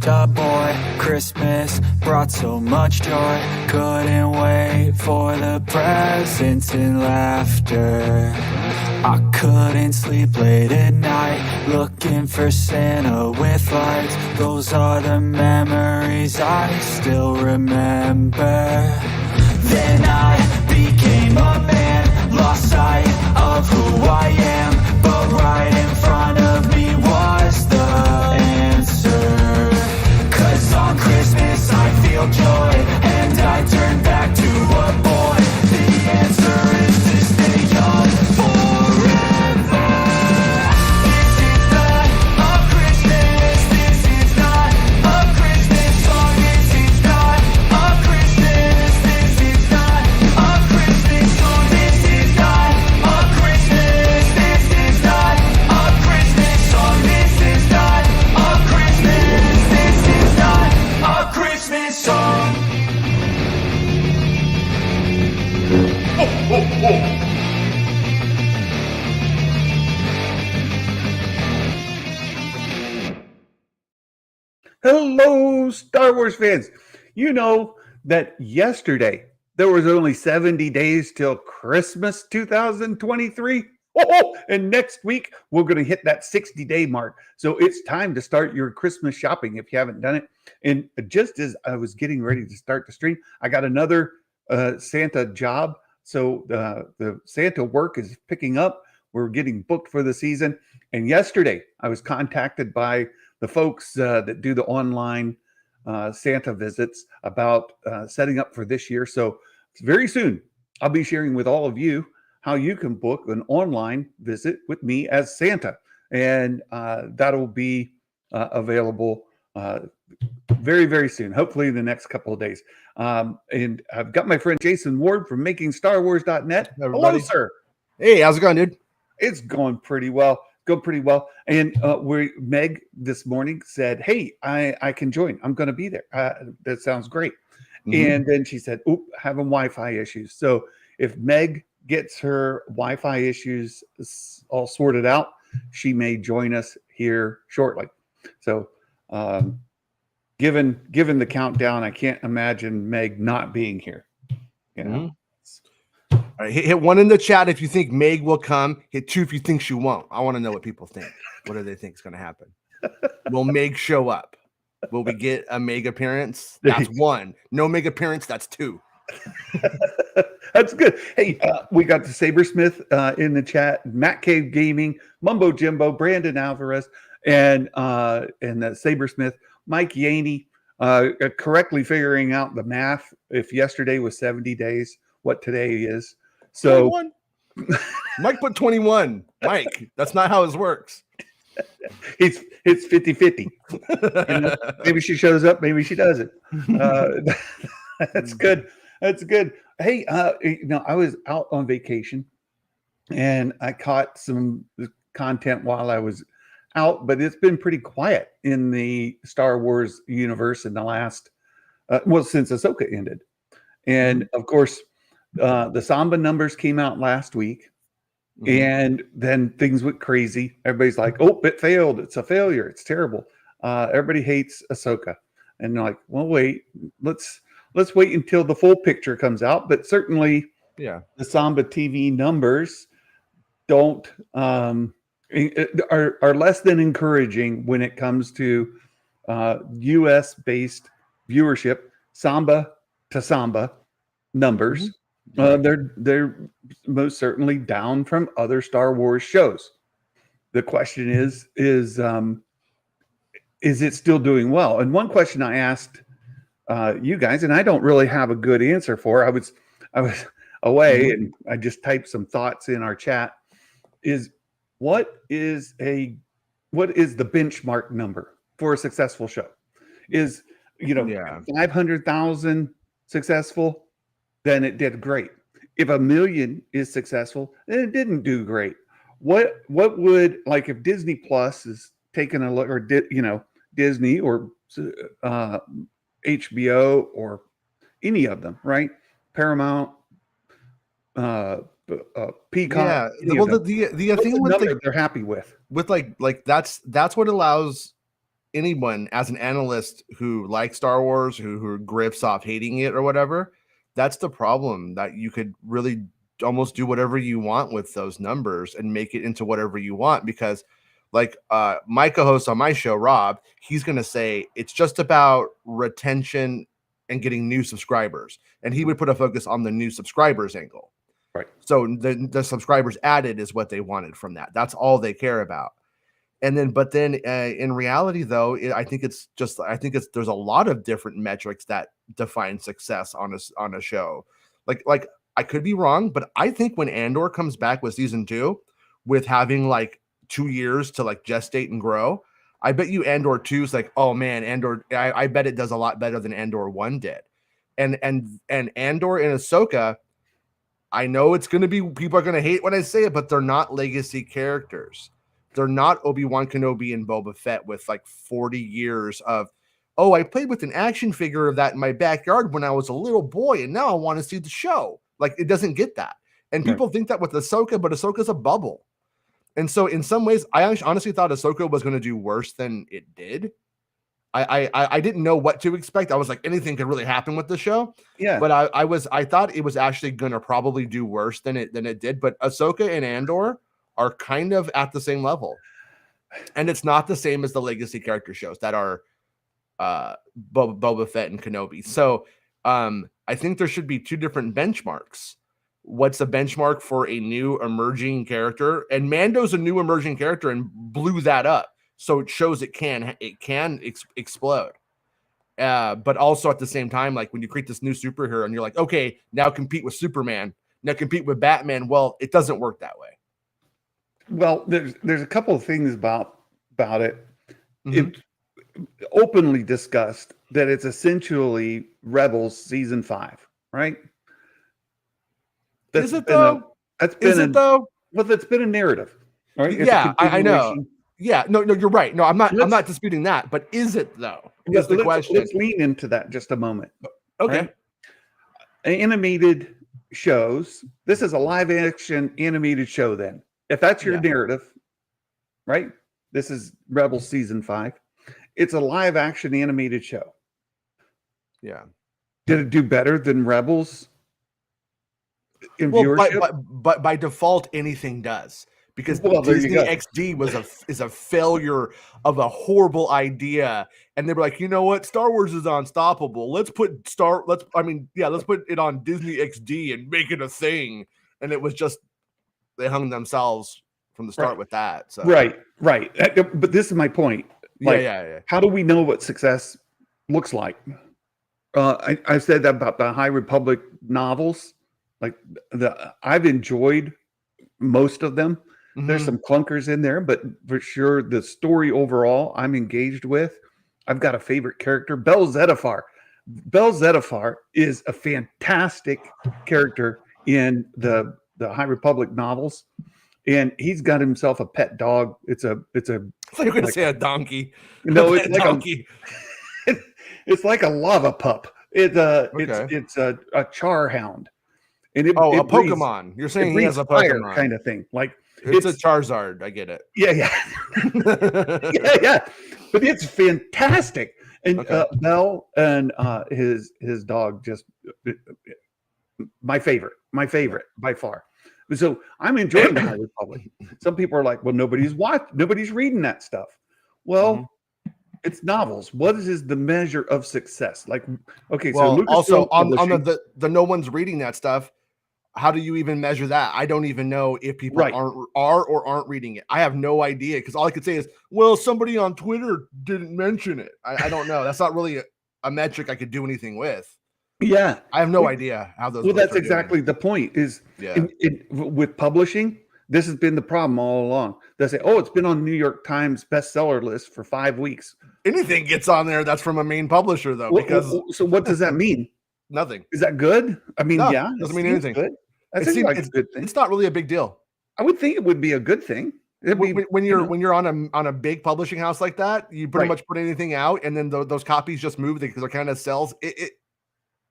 just a boy. Christmas brought so much joy. Couldn't wait for the presents and laughter. I couldn't sleep late at night, looking for Santa with lights. Those are the memories I still remember. Then I became a man, lost sight of who I am, but right in front of me was the answer. 'Cause on Christmas I feel joy, and I turn back to a boy. The answer is to stay young forever. This is not a Christmas, this is not a Christmas song, this is not a Christmas, this is not a Christmas song, this is not a Christmas, this is not a Christmas song, this is not a Christmas, this is not a Christmas song. Hello, Star Wars fans. You know that yesterday there was only 70 days till Christmas 2023. Oh, and next week we're going to hit that 60-day mark. So it's time to start your Christmas shopping if you haven't done it. And just as I was getting ready to start the stream, I got another Santa job. So the Santa work is picking up. We're getting booked for the season. And yesterday I was contacted by the folks that do the online Santa visits about setting up for this year. So very soon I'll be sharing with all of you how you can book an online visit with me as Santa. And that'll be available very, very soon, hopefully in the next couple of days. And I've got my friend Jason Ward from MakingStarWars.net. Hello, sir. Hey, how's it going, dude? It's going pretty well. And Meg this morning said, "Hey, I can join. I'm going to be there. That sounds great." Mm-hmm. And then she said, "Oop, having Wi-Fi issues." So if Meg gets her Wi-Fi issues all sorted out, she may join us here shortly. So, given the countdown, I can't imagine Meg not being here. You know. Mm-hmm. All right, hit 1 in the chat if you think Meg will come. Hit 2 if you think she won't. I want to know what people think. What do they think is going to happen? Will Meg show up? Will we get a Meg appearance? That's 1. No Meg appearance. That's 2. That's good. Hey, we got the Sabersmith in the chat, Matt Cave Gaming, Mumbo Jimbo, Brandon Alvarez, and the Sabersmith, Mike Yaney, correctly figuring out the math. If yesterday was 70 days, what today is. So 21. Mike put 21. Mike, that's not how this works. It's 50-50. You know, maybe she shows up, maybe she doesn't. That's good. That's good. Hey, I was out on vacation and I caught some content while I was out, but it's been pretty quiet in the Star Wars universe in the last, since Ahsoka ended. And of course, the Samba numbers came out last week, and then things went crazy. Everybody's like, "Oh, it failed. It's a failure. It's terrible." Everybody hates Ahsoka, and they're like, "Well, wait. Let's wait until the full picture comes out." But certainly, the Samba TV numbers don't are less than encouraging when it comes to U.S. based viewership. Samba to Samba numbers. They're most certainly down from other Star Wars shows. The question is it still doing well? And one question I asked you guys, and I don't really have a good answer for. I was away, and I just typed some thoughts in our chat. Is what is the benchmark number for a successful show? Is 500,000 successful? Then it did great. If 1 million is successful, then it didn't do great. What would, like, if Disney Plus is taking a look, or Disney or HBO or any of them, right? Paramount, Peacock. Yeah. Well, the thing with they're happy with that's what allows anyone as an analyst who likes Star Wars, who grifts off hating it or whatever, that's the problem, that you could really almost do whatever you want with those numbers and make it into whatever you want. Because like my co-host on my show, Rob, he's going to say it's just about retention and getting new subscribers. And he would put a focus on the new subscribers angle. Right. So the subscribers added is what they wanted from that. That's all they care about. And then, but then in reality, though, I think it's there's a lot of different metrics that define success on a show. Like I could be wrong, but I think when Andor comes back with season 2, with having like 2 years to like gestate and grow, I bet you Andor 2 is like, oh man, Andor. I bet it does a lot better than Andor 1 did. And Andor and Ahsoka, I know it's going to be, people are going to hate when I say it, but they're not legacy characters. They're not Obi-Wan Kenobi and Boba Fett with like 40 years of, oh, I played with an action figure of that in my backyard when I was a little boy, and now I want to see the show. Like, it doesn't get that. And people think that with Ahsoka, but Ahsoka's a bubble. And so in some ways, I honestly thought Ahsoka was going to do worse than it did. I didn't know what to expect. I was like, anything could really happen with the show. Yeah. But I thought it was actually going to probably do worse than it did. But Ahsoka and Andor are kind of at the same level. And it's not the same as the legacy character shows that are Boba Fett and Kenobi. So I think there should be 2 different benchmarks. What's the benchmark for a new emerging character? And Mando's a new emerging character and blew that up. So it shows it can explode. But also at the same time, like when you create this new superhero and you're like, okay, now compete with Superman, now compete with Batman. Well, it doesn't work that way. Well, there's a couple of things about it. It's openly discussed that it's essentially Rebels season 5, right? Is it though? Well, that's been a narrative, right? Yeah, I know. Yeah, no, you're right. No, I'm not disputing that. But is it though? Is the question. Let's lean into that just a moment. Okay. Right? Animated shows. This is a live action animated show. Then, if that's your narrative, right? This is Rebels season 5. It's a live action animated show. Yeah. Did it do better than Rebels in viewership? But by default, anything does. Because Disney XD is a failure of a horrible idea, and they were like, you know what, Star Wars is unstoppable. Let's put it on Disney XD and make it a thing. And it was just, they hung themselves from the start with that. So right. But this is my point. Like, how do we know what success looks like? I said that about the High Republic novels. Like I've enjoyed most of them. There's some clunkers in there, but for sure the story overall I'm engaged with. I've got a favorite character, Bell Zettifar. Bell Zettifar is a fantastic character in the High Republic novels, and he's got himself a pet dog. It's a. I thought you were going to say a donkey. No, it's like donkey. It's like a lava pup. It's a char hound. And it a Pokemon. You're saying he has a Pokemon kind of thing. Like it's a Charizard. I get it. Yeah. yeah. But it's fantastic. And Bell and his dog, just my favorite by far. So I'm enjoying the High Republic. Some people are like, well, nobody's reading that stuff. Well, it's novels. What is the measure of success? Like, okay, well, so also on the no one's reading that stuff. How do you even measure that? I don't even know if people are or aren't reading it. I have no idea, because all I could say is, well, somebody on Twitter didn't mention it. I don't know. That's not really a metric I could do anything with. Yeah, I have no idea how those. Well, that's exactly the point. Is with publishing, this has been the problem all along. They say, "Oh, it's been on the New York Times bestseller list for 5 weeks." Anything gets on there that's from a main publisher, though. So what does that mean? Nothing. Is that good? I mean, doesn't mean anything. Good. That seems like a good thing. It's not really a big deal. I would think it would be a good thing. When you're on a big publishing house like that, you pretty much put anything out, and then those copies just move because they're kind of sells.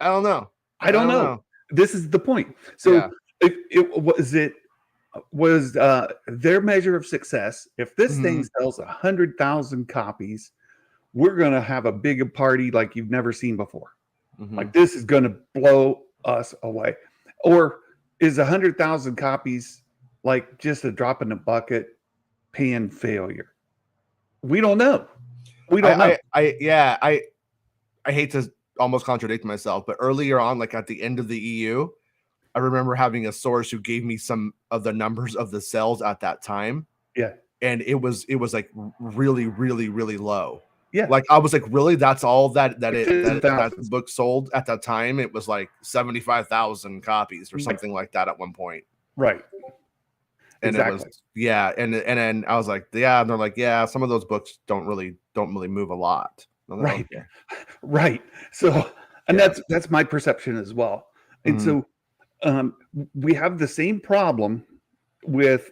I don't know. I don't know. This is the point. So it was their measure of success. If this thing sells 100,000 copies, we're going to have a big party like you've never seen before. Mhm. Like this is going to blow us away. Or is 100,000 copies like just a drop in the bucket pan failure? We don't know. We don't know. I hate to almost contradict myself, but earlier on, like at the end of the EU, I remember having a source who gave me some of the numbers of the sales at that time. Yeah. And it was like really, really, really low. Yeah. Like I was like, really? That's all that Thousands. book sold at that time? It was like 75,000 copies or something like that at one point. Right. And exactly. it was, yeah. And then I was like, yeah. And they're like, yeah, some of those books don't really move a lot. Like, right. okay. Right. So, and that's my perception as well. And so we have the same problem with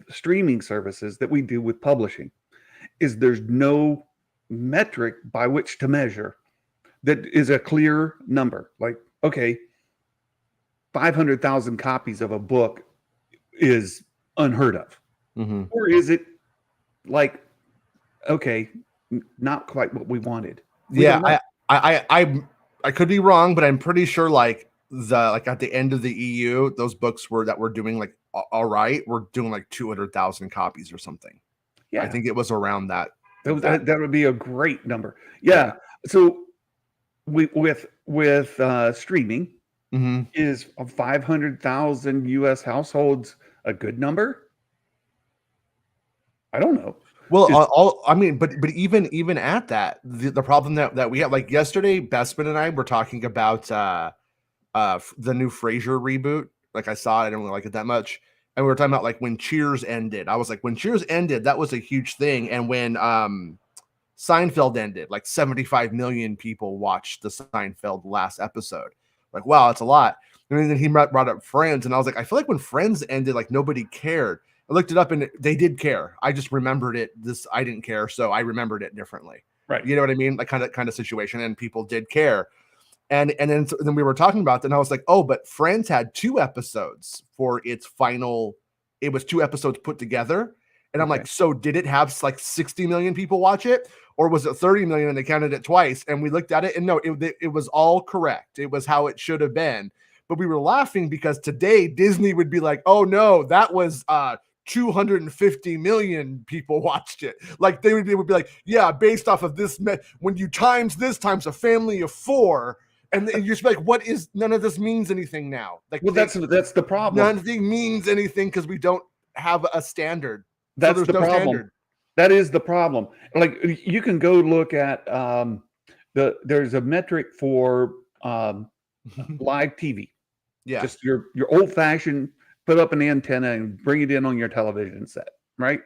streaming services that we do with publishing, is there's no metric by which to measure that is a clear number. Like, okay, 500,000 copies of a book is unheard of. Or is it like, okay, not quite what we wanted? I could be wrong, but I'm pretty sure like at the end of the EU, those books that were doing like all right, we're doing like 200,000 copies or something. Yeah, I think it was around that. That would be a great number. Yeah. So with streaming, is 500,000 U.S. households a good number? I don't know. Well, but even at that, the problem that we have, like yesterday, Bestman and I were talking about the new Frasier reboot. Like I saw it, I didn't really like it that much. And we were talking about like when Cheers ended. I was like, when Cheers ended, that was a huge thing. And when Seinfeld ended, like 75 million people watched the Seinfeld last episode. Like, wow, that's a lot. And then he brought up Friends, and I was like, I feel like when Friends ended, like nobody cared. I looked it up, and they did care. I just remembered it. I didn't care, so I remembered it differently. Right. You know what I mean? Like kind of situation, and people did care. And then we were talking about that, and I was like, oh, but Friends had 2 episodes for its final. It was 2 episodes put together. And I'm like, so did it have like 60 million people watch it? Or was it 30 million and they counted it twice? And we looked at it and no, it was all correct. It was how it should have been. But we were laughing because today Disney would be like, oh no, that was 250 million people watched it. Like they would be like, yeah, based off of this, when you times this times a family of 4, and you're just like, what is, none of this means anything now. Like, well, that's the problem. Nothing means anything because we don't have a standard. That's the problem. Standard. That is the problem. Like you can go look at there's a metric for live TV. Yeah. Just your old fashioned, put up an antenna and bring it in on your television set, right?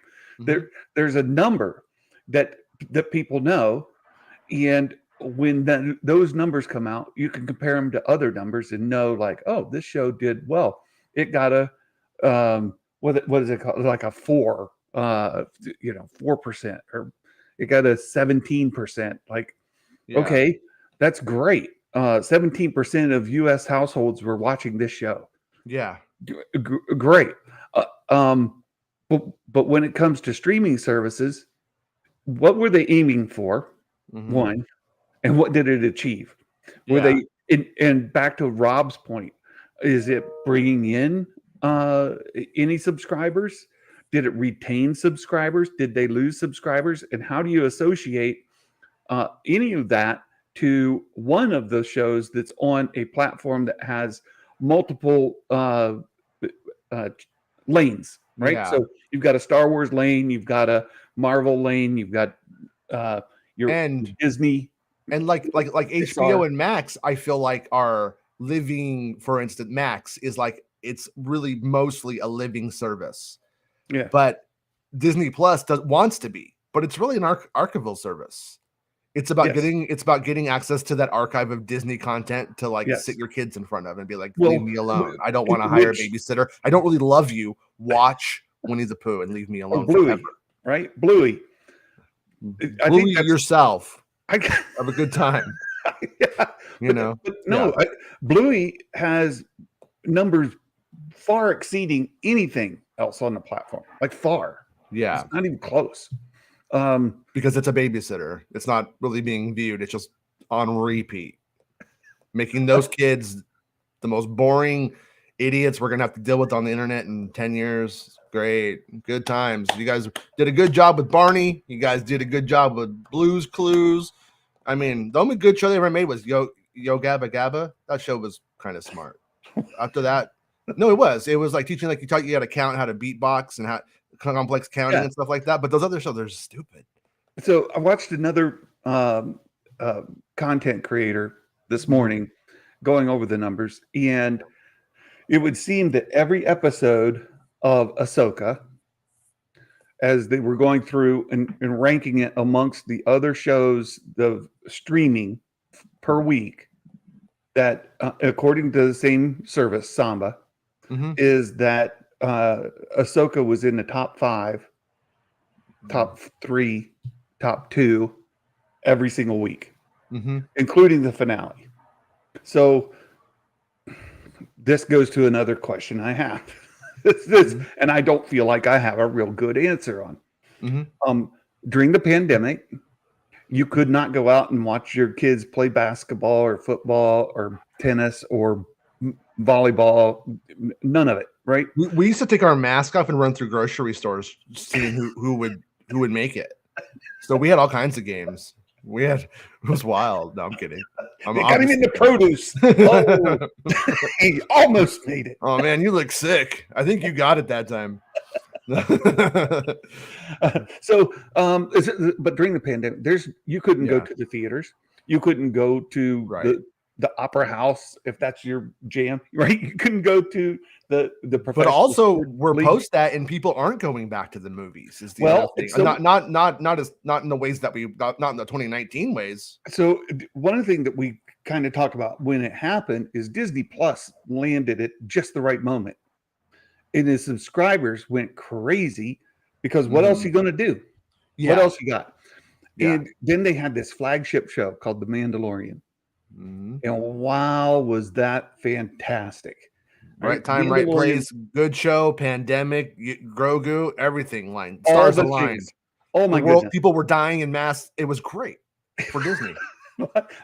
There's a number that people know, and when those numbers come out, you can compare them to other numbers and know like, oh, this show did well. It got a what is it called? Like a 4, 4%, or it got a 17%. Like, okay, that's great. 17% of U.S. households were watching this show. Yeah, great. But when it comes to streaming services, what were they aiming for? One, and what did it achieve? Were they and back to Rob's point, is it bringing in any subscribers? Did it retain subscribers? Did they lose subscribers? And how do you associate any of that to one of the shows that's on a platform that has multiple lanes, right? Yeah. So you've got a Star Wars lane, you've got a Marvel lane, you've got your Disney, and like HBO and Max, I feel like are living. For instance, Max is like, it's really mostly a living service. Yeah, but Disney Plus wants to be, but it's really an archival service. It's about getting access to that archive of Disney content to like sit your kids in front of and be like, leave me alone. I don't want to hire a babysitter. I don't really love you. Watch Winnie the Pooh and leave me alone. Bluey, forever. Right? Bluey. I think yourself. Have a good time. Bluey has numbers far exceeding anything else on the platform. Like far. Yeah. It's not even close. Because it's a babysitter. It's not really being viewed. It's just on repeat, making those kids the most boring idiots we're gonna have to deal with on the internet in 10 years. Great, good times. You guys did a good job with Barney. You guys did a good job with Blue's Clues. I mean, the only good show they ever made was Yo Gabba Gabba. That show was kind of smart. After that, no, it was like teaching, like you taught you how to count, how to beatbox, and how complex counting and stuff like that. But those other shows are stupid. So I watched another content creator this morning going over the numbers, and it would seem that every episode of Ahsoka, as they were going through and ranking it amongst the other shows, the streaming per week, that according to the same service, Samba, is that Ahsoka was in the top 5, top 3, top 2 every single week, including the finale. So this goes to another question I have. And I don't feel like I have a real good answer on. During the pandemic, you could not go out and watch your kids play basketball or football or tennis or volleyball, none of it, right? We used to take our mask off and run through grocery stores, seeing who would make it. So we had all kinds of games. It was wild. No, I'm kidding. They got him into produce. Oh, he almost made it. Oh man, you look sick. I think you got it that time. But during the pandemic, you couldn't go to the theaters. You couldn't go to the opera house if that's your jam, right? You couldn't go to the professional. But also, we're post that, and people aren't going back to the movies. Is the other thing. So, not in the ways that not in the 2019 ways. So one of the things that we kind of talked about when it happened is Disney Plus landed at just the right moment, and his subscribers went crazy because what else are you going to do? Yeah. What else you got? Yeah. And then they had this flagship show called The Mandalorian. And wow, was that fantastic. Right time, right place, good show, pandemic, Grogu, everything line, stars aligned. Oh my goodness. People were dying in mass. It was great for Disney.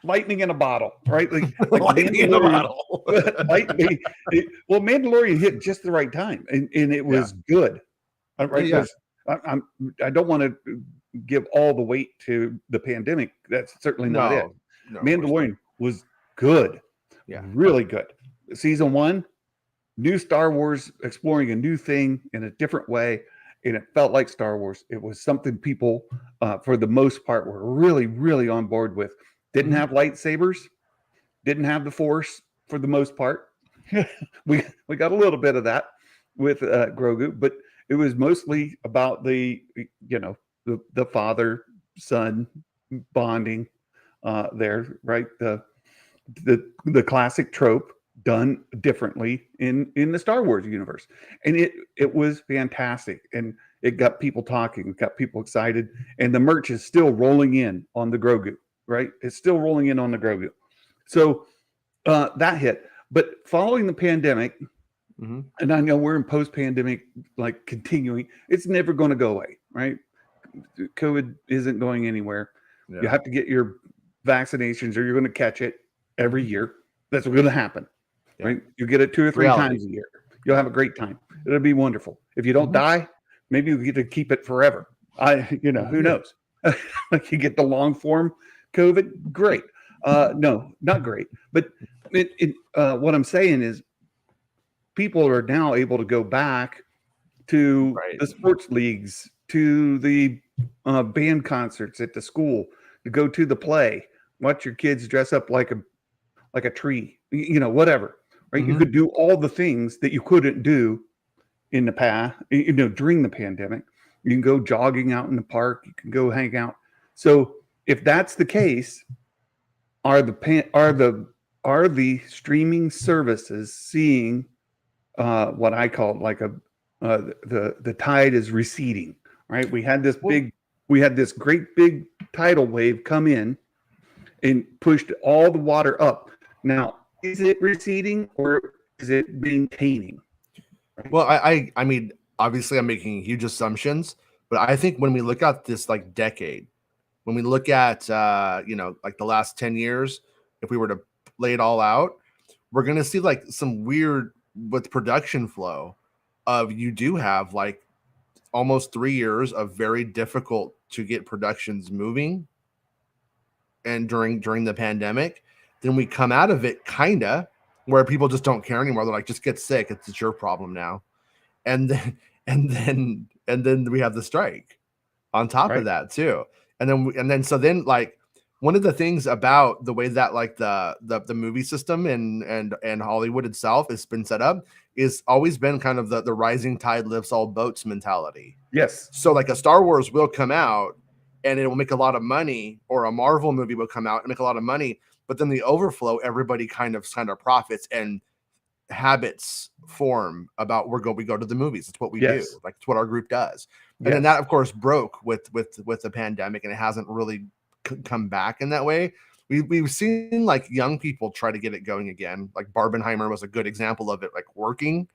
Lightning in a bottle, right? Like lightning in a bottle. Well, Mandalorian hit just the right time, and it was good. Right? Yeah. I don't want to give all the weight to the pandemic. That's certainly not it. No, Mandalorian was good. Yeah, really good. Season 1, new Star Wars, exploring a new thing in a different way, and it felt like Star Wars. It was something people, for the most part, were really, really on board with. Didn't have lightsabers, didn't have the Force for the most part. we got a little bit of that with Grogu, but it was mostly about the father son bonding there, right? The classic trope done differently in the Star Wars universe, and it was fantastic, and it got people talking, got people excited, and the merch is still rolling in on the Grogu, right? It's still rolling in on the Grogu. So that hit, but following the pandemic, and I know we're in post-pandemic, like continuing, it's never going to go away, right? COVID isn't going anywhere. Yeah. You have to get your vaccinations or you're going to catch it every year. That's what's going to happen, right? You get it 2 or 3 times a year. You'll have a great time. It'll be wonderful. If you don't die, maybe you get to keep it forever. Who knows? Like you get the long form COVID, great. No, not great. But what I'm saying is people are now able to go back to the sports leagues, to the band concerts at the school, to go to the play, watch your kids dress up like a tree, whatever, right? You could do all the things that you couldn't do in the past, during the pandemic. You can go jogging out in the park. You can go hang out. So if that's the case, are the streaming services seeing what I call like the tide is receding, right? We had this great big tidal wave come in and pushed all the water up. Now, is it receding or is it maintaining? Right? Well, I mean, obviously I'm making huge assumptions, But I think when we look at this like decade, when we look at like the last 10 years, if we were to lay it all out, we're gonna see like some weird with production flow of you do have like almost 3 years of very difficult to get productions moving, and during the pandemic, then we come out of it kinda where people just don't care anymore. They're like, just get sick, it's your problem now. And then and then we have the strike on top of that too. And then so then like one of the things about the way that like the movie system and Hollywood itself has been set up is always been kind of the rising tide lifts all boats mentality. Yes. So like a Star Wars will come out and it will make a lot of money, or a Marvel movie will come out and make a lot of money, but then the overflow, everybody kind of profits and habits form about we go to the movies. It's what we do. Like it's what our group does. And then that of course broke with the pandemic, and it hasn't really come back in that way. We've seen like young people try to get it going again. Like Barbenheimer was a good example of it, like working,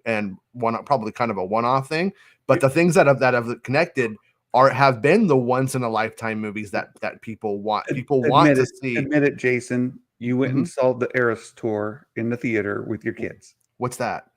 and probably kind of a one-off thing. But the things that have connected have been the once in a lifetime movies that people want. People want to see. Admit it, Jason. You went and saw the Eras tour in the theater with your kids. What's that?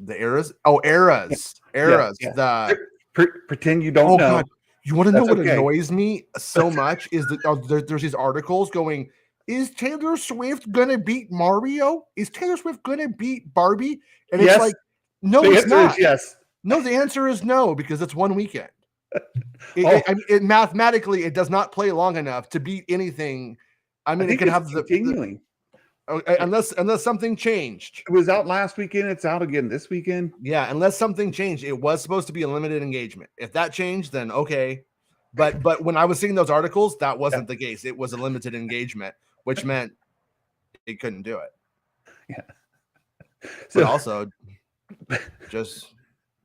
The Eras? Oh, Eras. Eras. Yeah. Pretend you don't know. God. You want to know what annoys me so much is that there's these articles going, is Taylor Swift gonna beat Mario? Is Taylor Swift gonna beat Barbie? And it's like, no, it's not. Yes. No, the answer is no, because it's one weekend. It mathematically, it does not play long enough to beat anything. I mean, it can have continuing. Unless something changed. It was out last weekend. It's out again this weekend. Yeah, unless something changed. It was supposed to be a limited engagement. If that changed, then okay. But when I was seeing those articles, that wasn't the case. It was a limited engagement, which meant it couldn't do it. Yeah. But also just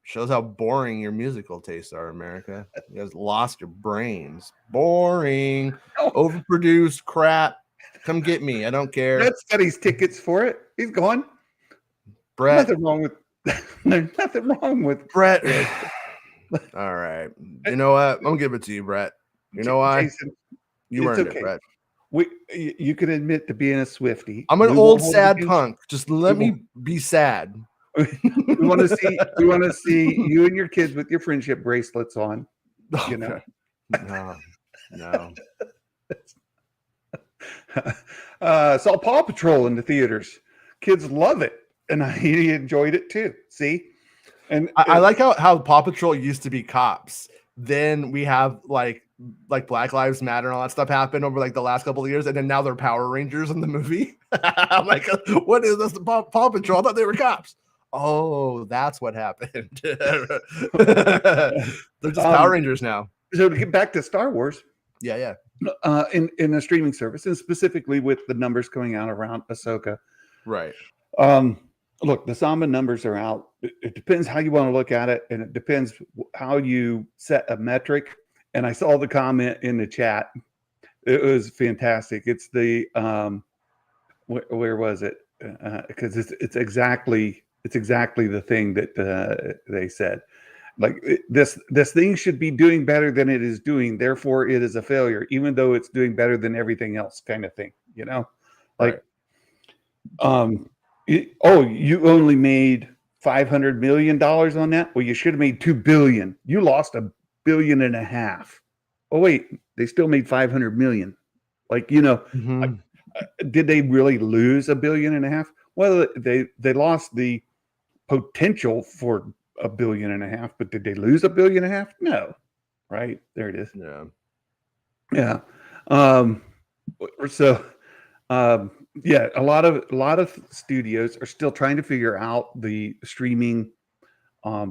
shows how boring your musical tastes are, America. You guys lost your brains. Boring, overproduced crap. Come get me. I don't care. Brett's got his tickets for it. He's gone. Brett. Nothing wrong with there's nothing wrong with Brett. All right. You know what? I'm gonna give it to you, Brett. You know why? Jason, you earned it, Brett. You can admit to being a Swiftie. I'm an old sad punk. Just let me be sad. We want to see you and your kids with your friendship bracelets on. You know. No. Saw Paw Patrol in the theaters. Kids love it, and he enjoyed it too. See, and I like how Paw Patrol used to be cops. Then we have like Black Lives Matter and all that stuff happened over like the last couple of years, and then now they're Power Rangers in the movie. I'm like, what is this? Paw Patrol? I thought they were cops. Oh, that's what happened. They're just Power Rangers now. So to get back to Star Wars, yeah. In a streaming service, and specifically with the numbers coming out around Ahsoka, right? Look, the Samba numbers are out. It depends how you want to look at it, and it depends how you set a metric. And I saw the comment in the chat; it was fantastic. It's the where was it? Because it's exactly the thing that they said. Like this thing should be doing better than it is doing, therefore it is a failure, even though it's doing better than everything else, kind of thing, you know? Like, you only made $500 million on that? Well, you should have made $2 billion. You lost $1.5 billion. Oh wait, they still made 500 million. Like, you know, did they really lose $1.5 billion? Well, they lost the potential for $1.5 billion, but did they lose $1.5 billion? No. Right there it is. Yeah. So a lot of studios are still trying to figure out the streaming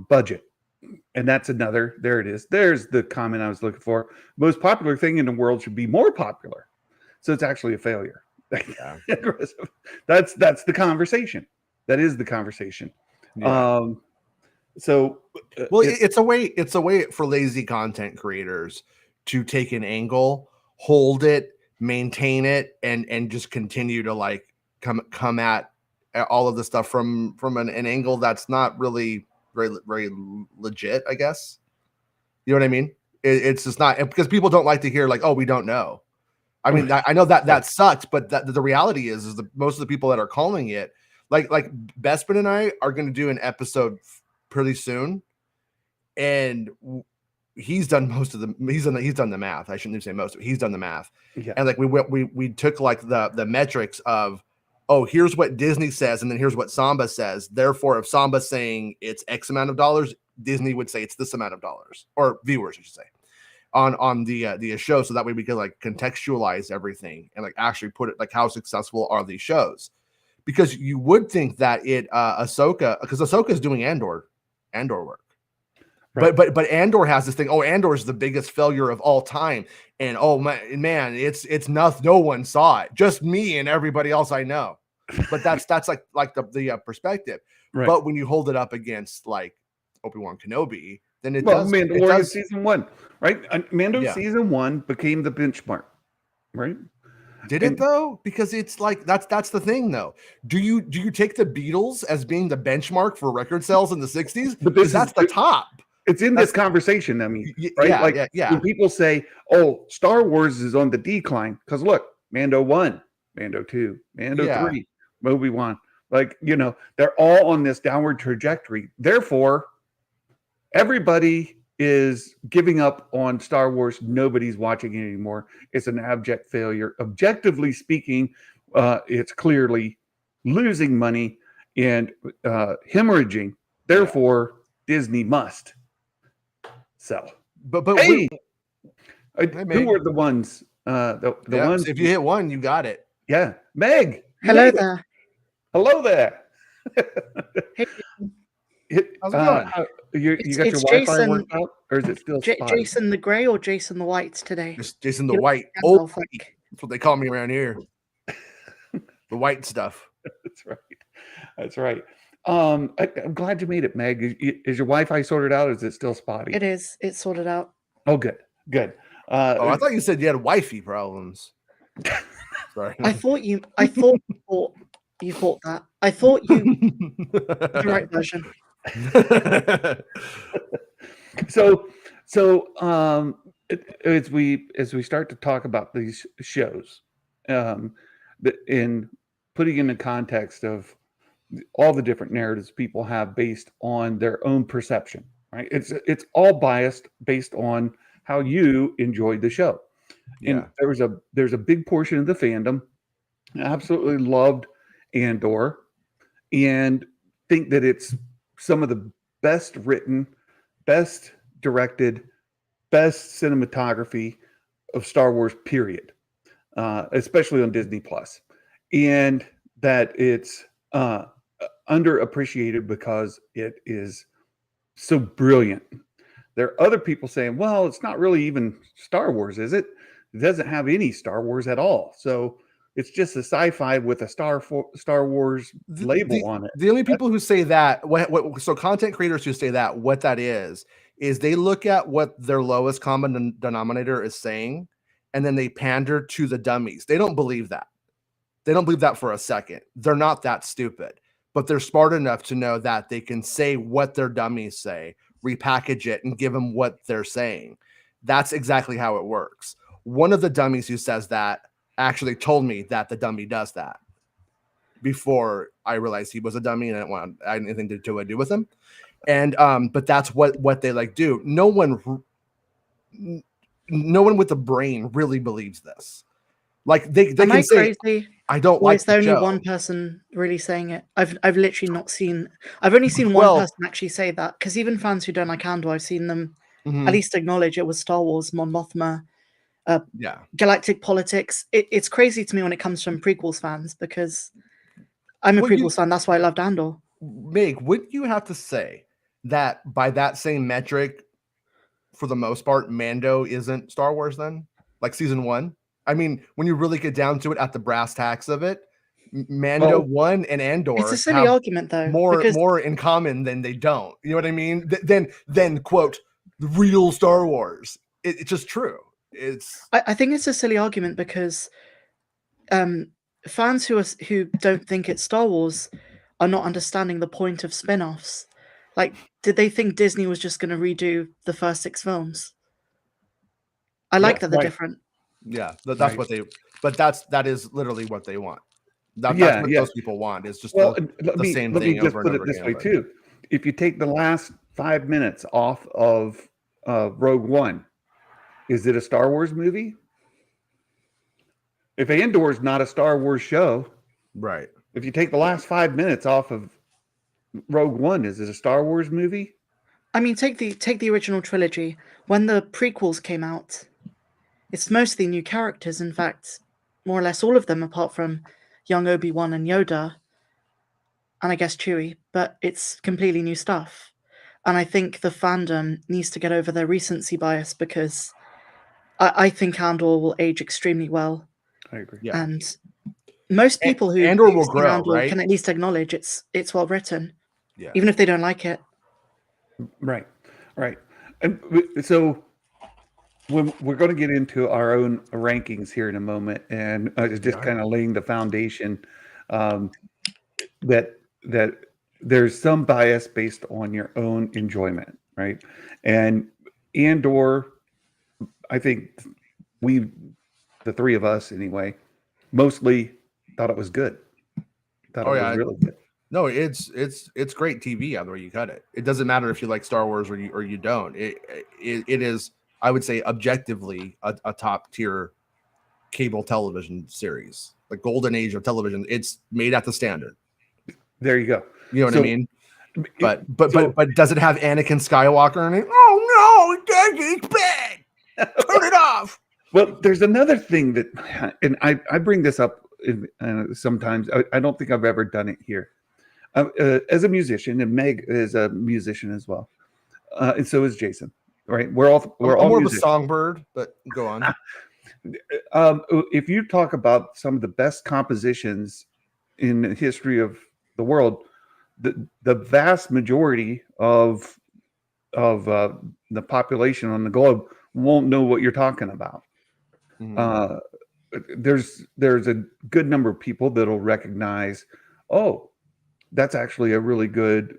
budget, and that's another. There it is. There's the comment I was looking for. Most popular thing in the world should be more popular, so it's actually a failure. Yeah. That's the conversation. That is the conversation. Yeah. It's a way for lazy content creators to take an angle, hold it, maintain it, and just continue to like come at all of the stuff from an angle that's not really very legit, I guess. You know what I mean? It's just not, because people don't like to hear like, oh, we don't know. I mean, I know that sucks, but the reality is that most of the people that are calling it, like Bespin and I are going to do an episode pretty soon, and he's done most of the he's done the math. I shouldn't even say most of it. He's done the math. Yeah. And like we took like the metrics of, oh, here's what Disney says, and then here's what Samba says. Therefore, if Samba's saying it's X amount of dollars, Disney would say it's this amount of dollars, or viewers, I should say, on the show. So that way we can like contextualize everything and like actually put it like how successful are these shows? Because you would think that Ahsoka, because Ahsoka is doing Andor work. Right. But Andor has this thing. Oh, Andor is the biggest failure of all time, and oh man, it's nothing. No one saw it, just me and everybody else I know. But that's like the perspective. Right. But when you hold it up against like Obi-Wan Kenobi, then Mandalorian season 1, right? Mando season 1 became the benchmark, right? Did it though? Because it's like that's the thing though. Do you take the Beatles as being the benchmark for record sales in the 60s? Because that's the top. It's in this conversation. I mean, right? When people say, "Oh, Star Wars is on the decline," because look, Mando 1, Mando 2, Mando 3, Obi-Wan, like they're all on this downward trajectory. Therefore, everybody is giving up on Star Wars. Nobody's watching it anymore. It's an abject failure. Objectively speaking, it's clearly losing money and hemorrhaging. Therefore, Disney must sell. But hey, who were the ones? The ones. If you hit one, you got it. Yeah, Meg. Hello there. Hello there. Hey. How's it going? You got your Wi-Fi worked out, or is it still Jason the Grey or Jason the White today? It's Jason the White. Oh, that's what they call me around here. The white stuff. That's right. I'm glad you made it, Meg. Is your Wi-Fi sorted out, or is it still spotty? It is. It's sorted out. Oh, good. I thought you said you had Wi-Fi problems. Sorry. I thought you thought that. I thought you the right version. So as we start to talk about these shows, in putting in the context of all the different narratives people have based on their own perception, right? It's all biased based on how you enjoyed the show. And there's a big portion of the fandom absolutely loved Andor and think that it's some of the best written, best directed, best cinematography of Star Wars, period, especially on Disney Plus, and that it's underappreciated because it is so brilliant. There are other people saying, well, it's not really even Star Wars, is it? It doesn't have any Star Wars at all. So it's just a sci-fi with a Star Wars label on it. The only people who say that, so content creators who say that, what that is they look at what their lowest common denominator is saying, and then they pander to the dummies. They don't believe that. They don't believe that for a second. They're not that stupid, but they're smart enough to know that they can say what their dummies say, repackage it, and give them what they're saying. That's exactly how it works. One of the dummies who says that actually told me that the dummy does that before I realized he was a dummy and I didn't want anything to do with him. And but that's what they like do. No one with a brain really believes this. Like they can say, crazy? I don't like. Is there only one person really saying it? I've literally not seen. I've only seen one person actually say that, because even fans who don't like Andor, I've seen them at least acknowledge it was Star Wars, Mon Mothma. Galactic politics. It's crazy to me when it comes from prequels fans, because I'm a prequels fan. That's why I loved Andor. Meg, would you have to say that by that same metric, for the most part, Mando isn't Star Wars then? Like season 1? I mean, when you really get down to it at the brass tacks of it, Mando 1 and Andor it's a silly argument though. More in common than they don't. You know what I mean? Then quote the real Star Wars. It's just true. I think it's a silly argument because fans who don't think it's Star Wars are not understanding the point of spin-offs. Like, did they think Disney was just going to redo the first 6 films? I like that they're different. Yeah, that's what they. But that is literally what they want. That's what those people want. Is just the same thing over and over again. Let me just put it this way too. If you take the last 5 minutes off of Rogue One, is it a Star Wars movie? If Andor is not a Star Wars show, right? If you take the last 5 minutes off of Rogue One, is it a Star Wars movie? I mean, take the original trilogy. When the prequels came out, it's mostly new characters. In fact, more or less all of them, apart from young Obi-Wan and Yoda, and I guess Chewie. But it's completely new stuff. And I think the fandom needs to get over their recency bias, because I think Andor will age extremely well. I agree. Yeah. And most people who Andor will grow, Andor right? can at least acknowledge it's well written, yeah, even if they don't like it. Right. And so when we're going to get into our own rankings here in a moment, and just kind of laying the foundation that there's some bias based on your own enjoyment, right? And Andor, I think the three of us anyway, mostly thought it was good. Thought it was really good. No, it's great TV either way you cut it. It doesn't matter if you like Star Wars or you don't. It is, I would say, objectively a top tier cable television series, the golden age of television. It's made at the standard. There you go. You know what I mean? But does it have Anakin Skywalker in it? Oh no, it's bad. Turn it off. Well, there's another thing that, and I bring this up sometimes. I don't think I've ever done it here. As a musician, and Meg is a musician as well, and so is Jason. Right? We're all more musicians. of a songbird, but go on. If you talk about some of the best compositions in the history of the world, the vast majority of the population on the globe won't know what you're talking about. Mm-hmm. There's a good number of people that'll recognize, oh, that's actually a really good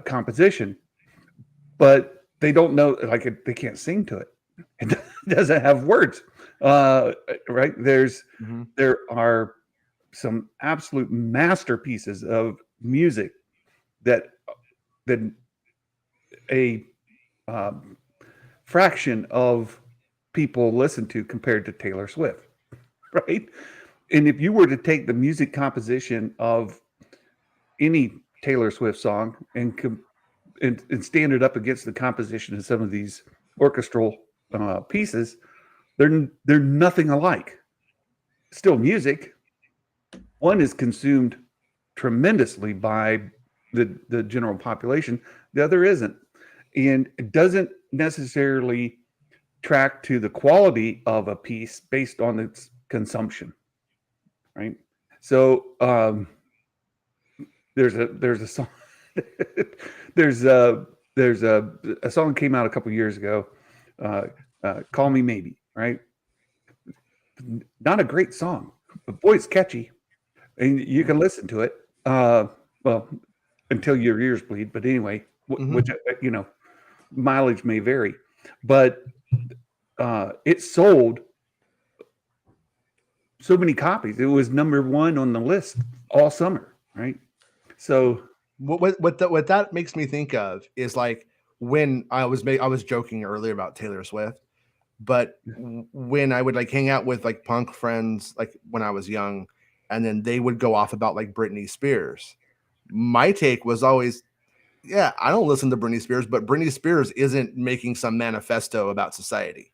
composition, but they don't know, like, they can't sing to it. It doesn't have words, right? There are some absolute masterpieces of music that a fraction of people listen to compared to Taylor Swift, right? And if you were to take the music composition of any Taylor Swift song and stand it up against the composition of some of these orchestral pieces, they're nothing alike. Still music. One is consumed tremendously by the general population. The other isn't. And it doesn't necessarily track to the quality of a piece based on its consumption, right? So there's a song there's a song came out a couple years ago, Call Me Maybe, right? Not a great song, but boy, it's catchy, and you can listen to it well until your ears bleed, but anyway, which mileage may vary, but it sold so many copies. It was number one on the list all summer, right? So what that makes me think of is, like, when I was joking earlier about Taylor Swift, but when I would, like, hang out with, like, punk friends, like, when I was young, and then they would go off about, like, Britney Spears, my take was always, yeah, I don't listen to Britney Spears, but Britney Spears isn't making some manifesto about society.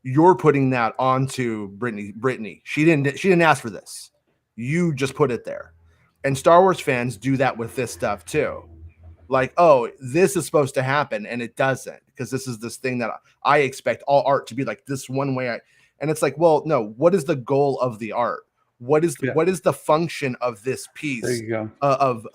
You're putting that onto Britney. She didn't ask for this. You just put it there. And Star Wars fans do that with this stuff too. Like, oh, this is supposed to happen, and it doesn't, because this is this thing that I expect all art to be like this one way. And it's like, well, no, what is the goal of the art? What is the function of this piece of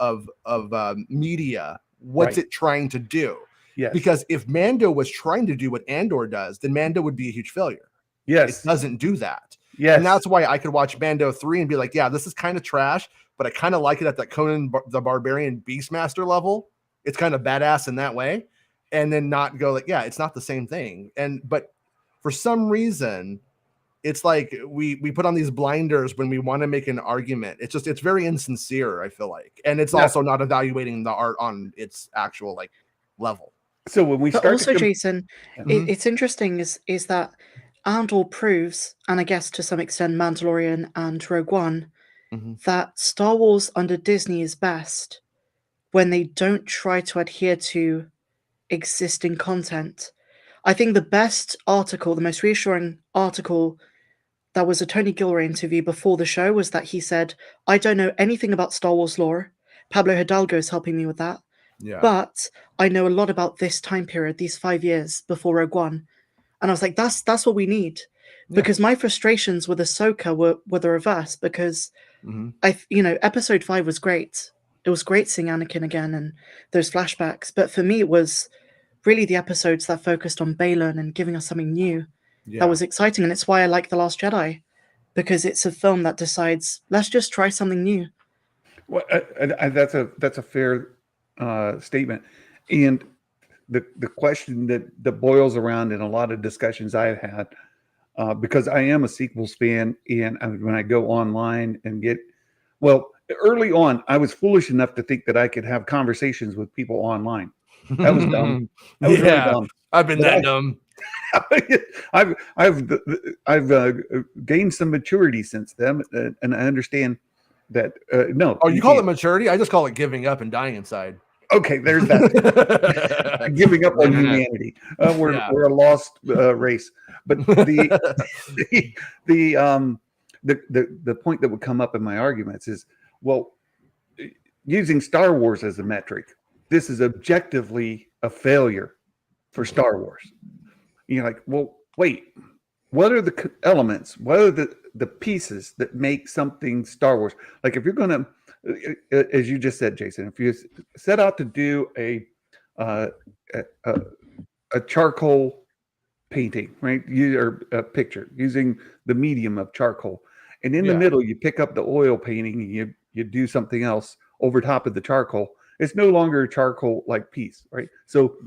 media? What's it trying to do? Yes. Because if Mando was trying to do what Andor does, then Mando would be a huge failure. Yes. It doesn't do that. Yes. And that's why I could watch Mando 3 and be like, yeah, this is kind of trash, but I kind of like it at that Conan the Barbarian Beastmaster level. it's kind of badass in that way, and then not go like, yeah, it's not the same thing. But for some reason, it's like we put on these blinders when we want to make an argument. It's very insincere, I feel like, and it's also not evaluating the art on its actual like level. So when we But start also, Jason, Mhm. it's interesting is that Andor proves, and I guess to some extent Mandalorian and Rogue One, that Star Wars under Disney is best when they don't try to adhere to existing content. I think the best article, the most reassuring article, that was a Tony Gilroy interview before the show, was that he said, I don't know anything about Star Wars lore. Pablo Hidalgo is helping me with that. Yeah. But I know a lot about this time period, these 5 years before Rogue One. And I was like, that's what we need. Because my frustrations with Ahsoka were the reverse, because episode 5 was great. It was great seeing Anakin again and those flashbacks. But for me, it was really the episodes that focused on Balin and giving us something new that was exciting. And it's why I like The Last Jedi, because it's a film that decides, let's just try something new. Well, that's a fair statement. And the question that boils around in a lot of discussions I've had, because I am a sequels fan, and when I go online and early on, I was foolish enough to think that I could have conversations with people online. That was dumb. That was really dumb. I've been dumb. I've gained some maturity since then, and I understand that. No. Oh, you call it maturity? I just call it giving up and dying inside. Okay, there's that. Giving up on humanity. We're a lost race. But the point that would come up in my arguments is, well, using Star Wars as a metric, this is objectively a failure for Star Wars. You're like, well, wait, what are the elements? What are the pieces that make something Star Wars? Like, if you're going to, as you just said, Jason, if you set out to do a charcoal painting, right? Or a picture using the medium of charcoal, and in the middle you pick up the oil painting and you do something else over top of the charcoal. It's no longer a charcoal like piece, right? So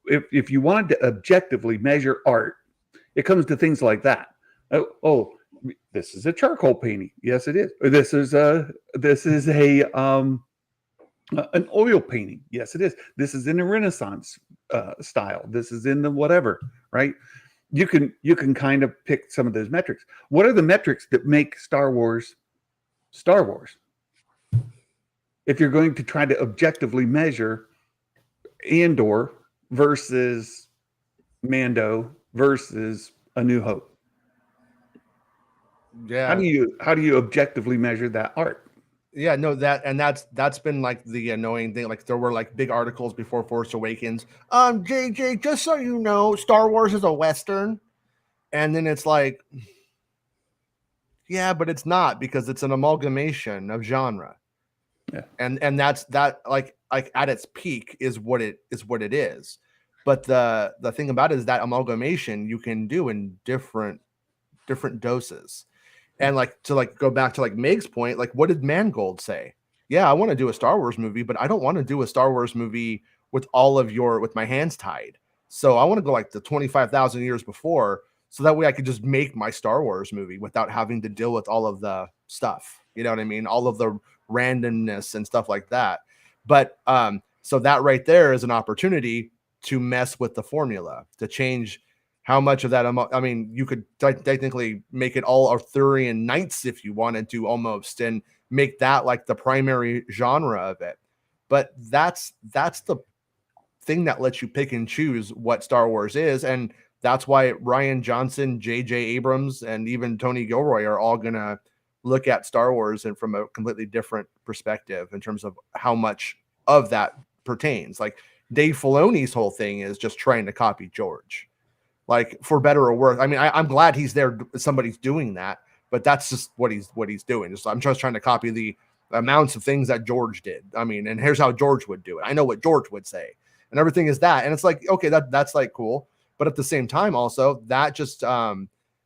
if you wanted to objectively measure art, it comes to things like that. Oh, this is a charcoal painting. Yes, it is. Or this is an oil painting. Yes, it is. This is in a Renaissance style. This is in the whatever, right? You can kind of pick some of those metrics. What are the metrics that make Star Wars Star Wars? If you're going to try to objectively measure Andor versus Mando versus A New Hope. Yeah. How do you objectively measure that art? Yeah, no, that's been like the annoying thing. Like, there were like big articles before Force Awakens. JJ, just so you know, Star Wars is a Western. And then it's like, yeah, but it's not, because it's an amalgamation of genre. Yeah. And that's like at its peak is what it is. But the thing about it is that amalgamation you can do in different doses. And like, to like go back to like Meg's point, like, what did Mangold say? Yeah, I want to do a Star Wars movie, but I don't want to do a Star Wars movie with with my hands tied. So I want to go like the 25,000 years before, so that way I could just make my Star Wars movie without having to deal with all of the stuff. You know what I mean? All of the randomness and stuff like that. But so that right there is an opportunity to mess with the formula, to change how much of that. I mean, you could technically make it all Arthurian knights if you wanted to, almost, and make that like the primary genre of it. But that's the thing that lets you pick and choose what Star Wars is. And that's why Rian Johnson, J.J. Abrams, and even Tony Gilroy are all going to look at Star Wars and from a completely different perspective in terms of how much of that pertains. Like, Dave Filoni's whole thing is just trying to copy George, like, for better or worse. I mean, I'm glad he's there. Somebody's doing that, but that's just what he's doing. I'm just trying to copy the amounts of things that George did. I mean, and here's how George would do it. I know what George would say, and everything is that. And it's like, okay, that's like cool. But at the same time, also, that just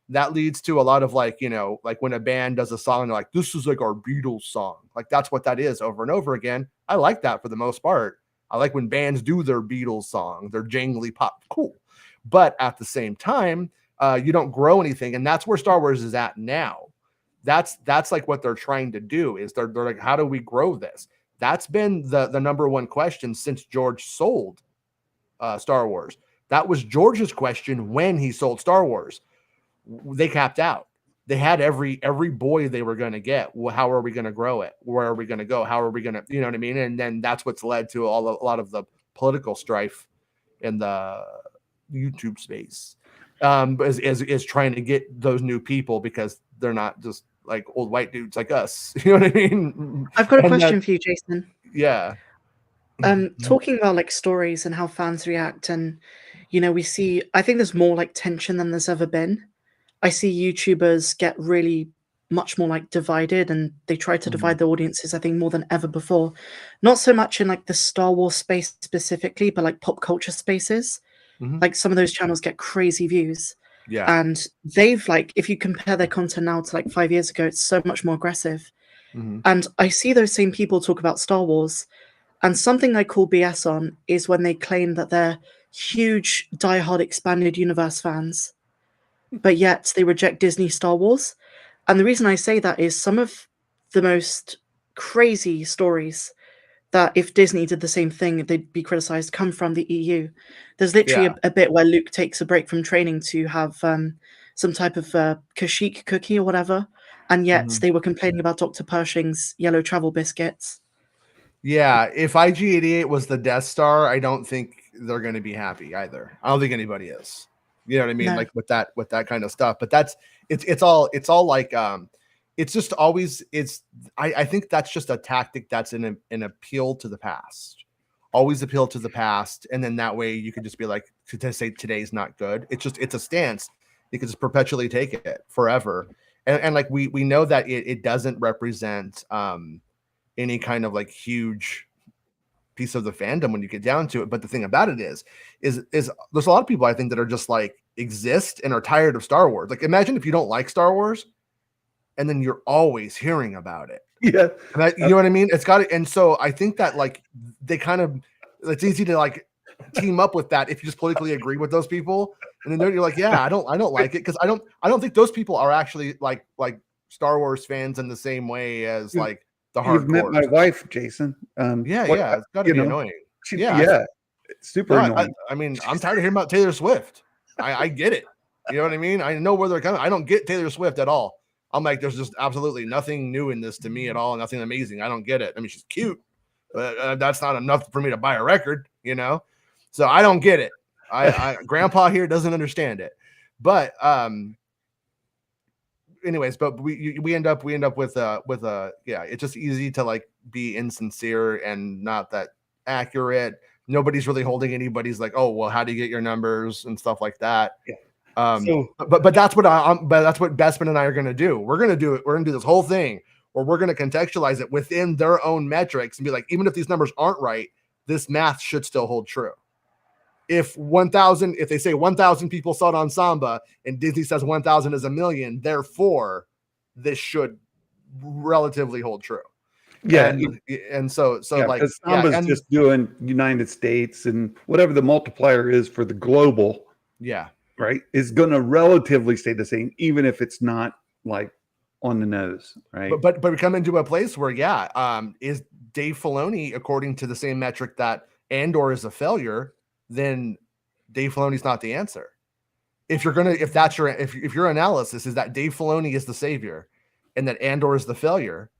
that leads to a lot of like, you know, like when a band does a song, they're like, this is like our Beatles song. Like, that's what that is over and over again. I like that for the most part. I like when bands do their Beatles song, their jangly pop, cool. But at the same time, you don't grow anything, and that's where Star Wars is at now. That's like what they're trying to do, is they're like, how do we grow this? That's been the number one question since George sold Star Wars. That was George's question when he sold Star Wars. They capped out. They had every boy they were going to get. Well, how are we going to grow it? Where are we going to go? How are we going to, you know what I mean? And then that's what's led to a lot of the political strife in the YouTube space, is trying to get those new people, because they're not just like old white dudes like us. You know what I mean? I've got a question for you, Jason. Yeah. Talking about like stories and how fans react, and we see, I think there's more like tension than there's ever been. I see YouTubers get really much more like divided, and they try to divide the audiences, I think, more than ever before. Not so much in like the Star Wars space specifically, but like pop culture spaces. Like some of those channels get crazy views. Yeah. And they've like, if you compare their content now to like 5 years ago, it's so much more aggressive. And I see those same people talk about Star Wars, and something I call BS on is when they claim that they're huge, diehard expanded universe fans, but yet they reject Disney Star Wars. And the reason I say that is some of the most crazy stories that if Disney did the same thing, they'd be criticized, come from the EU. There's literally a bit where Luke takes a break from training to have some type of Kashyyyk cookie or whatever, and yet they were complaining about Dr. Pershing's yellow travel biscuits. Yeah, if IG-88 was the Death Star, I don't think they're going to be happy either. I don't think anybody is. You know what I mean? No. Like with that kind of stuff. But it's all like it's just always I think that's just a tactic that's an appeal to the past. Always appeal to the past, and then that way you can just be like, to say today's not good. It's a stance. You can just perpetually take it forever. And like we know that it doesn't represent any kind of like huge piece of the fandom when you get down to it. But the thing about it is there's a lot of people I think that are just like exist and are tired of Star Wars. Like imagine if you don't like Star Wars and then you're always hearing about it. Yeah. You know what I mean? It's got it. And so I think that like they kind of, it's easy to like team up with that if you just politically agree with those people. And then you're like, yeah, I don't like it. Cause I don't think those people are actually like Star Wars fans in the same way as like the hardcore. You've met my wife, Jason. Yeah. It's gotta be annoying. It's super annoying. I mean, I'm tired of hearing about Taylor Swift. I get it. You know what I mean? I know where they're coming. I don't get Taylor Swift at all. I'm like, there's just absolutely nothing new in this to me at all. Nothing amazing. I don't get it. I mean, she's cute, but that's not enough for me to buy a record, So I don't get it. Grandpa here doesn't understand it. But anyways, but we end up with it's just easy to like be insincere and not that accurate. Nobody's really holding anybody's like, oh well, how do you get your numbers and stuff like that. But that's what Bestman and I are going to do. We're going to do it. We're going to do this whole thing where we're going to contextualize it within their own metrics and be like, even if these numbers aren't right, this math should still hold true. If they say 1,000 people saw it on Samba and Disney says 1,000 is 1 million, therefore this should relatively hold true. Yeah. And so like Samba's just doing United States and whatever the multiplier is for the global. Yeah. Right. Is going to relatively stay the same, even if it's not like on the nose. Right. But we come into a place where, is Dave Filoni, according to the same metric that Andor is a failure, then Dave Filoni's not the answer. If your analysis is that Dave Filoni is the savior and that Andor is the failure,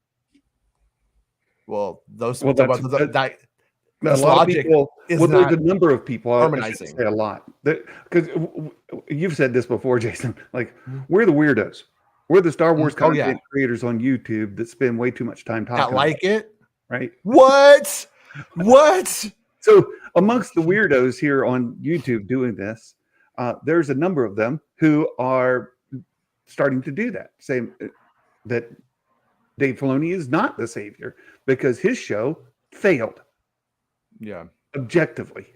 well, there's a lot of people. There's a number of people harmonizing. Say a lot because you've said this before, Jason. Like we're the weirdos. We're the Star Wars content creators on YouTube that spend way too much time talking. Like it, right? What? So amongst the weirdos here on YouTube doing this, there's a number of them who are starting to do that, saying that Dave Filoni is not the savior because his show failed. Yeah. Objectively.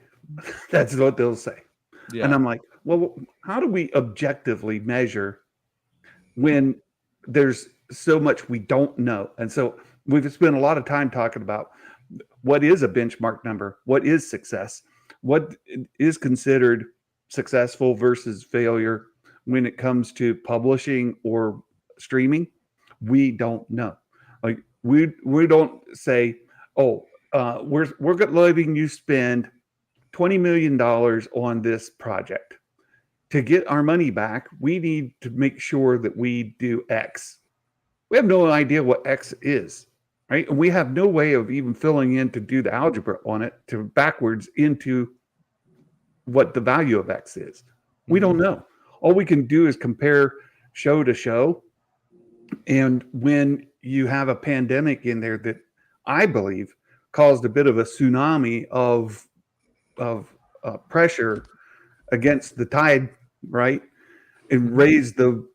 That's what they'll say. Yeah. And I'm like, well, how do we objectively measure when there's so much we don't know? And so we've spent a lot of time talking about what is a benchmark number? What is success? What is considered successful versus failure when it comes to publishing or streaming? We don't know. Like we don't say, oh, we're letting you spend $20 million on this project. To get our money back, we need to make sure that we do X. We have no idea what X is, right? And we have no way of even filling in to do the algebra on it to backwards into what the value of X is. We don't know. All we can do is compare show to show. And when you have a pandemic in there that I believe caused a bit of a tsunami of pressure against the tide, right, and raise the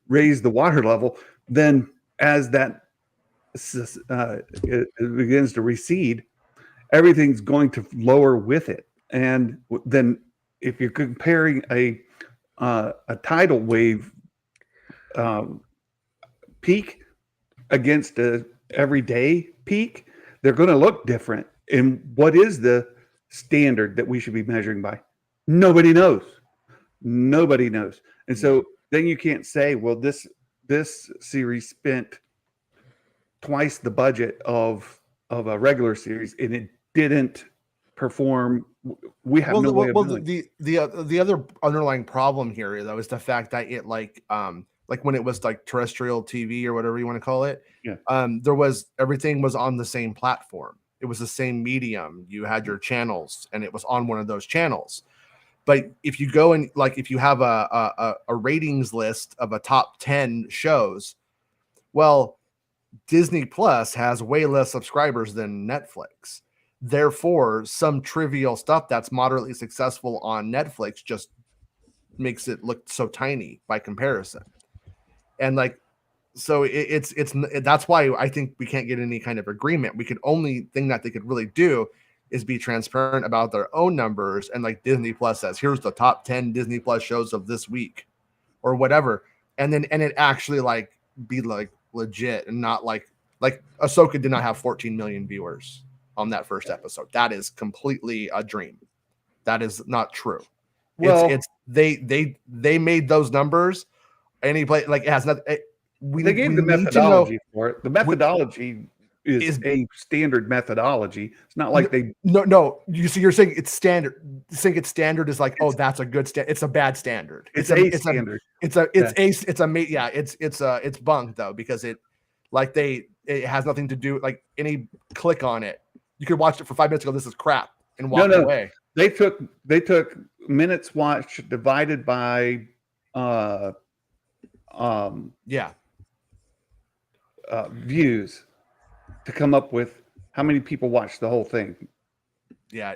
water level, then as that it begins to recede, everything's going to lower with it. And then if you're comparing a tidal wave peak against a everyday peak, they're going to look different. And what is the standard that we should be measuring by? Nobody knows. Nobody knows. And so then you can't say, well, this series spent twice the budget of a regular series and it didn't perform. We have no way of knowing. The other underlying problem here though is the fact that it like when it was like terrestrial TV or whatever you want to call it, everything was on the same platform. It was the same medium. You had your channels and it was on one of those channels. But if you go and like if you have a ratings list of a top 10 shows, well, Disney Plus has way less subscribers than Netflix. Therefore, some trivial stuff that's moderately successful on Netflix just makes it look so tiny by comparison. And like, so it's that's why I think we can't get any kind of agreement. We could only thing that they could really do is be transparent about their own numbers. And like Disney Plus says, here's the top 10 Disney Plus shows of this week or whatever. And it actually like be like legit and not like Ahsoka did not have 14 million viewers on that first episode. That is completely a dream. That is not true. Well, they made those numbers. Any play like it has nothing. They gave the methodology for it. The methodology is a standard methodology. It's not like they no. You see, you're saying it's standard. Saying it's standard is like, oh, that's a good standard. It's a bad standard. It's a standard. It's bunk though because it has nothing to do like any click on it. You could watch it for 5 minutes ago. This is crap and walk away. They took minutes watched divided by views to come up with how many people watched the whole thing. Yeah,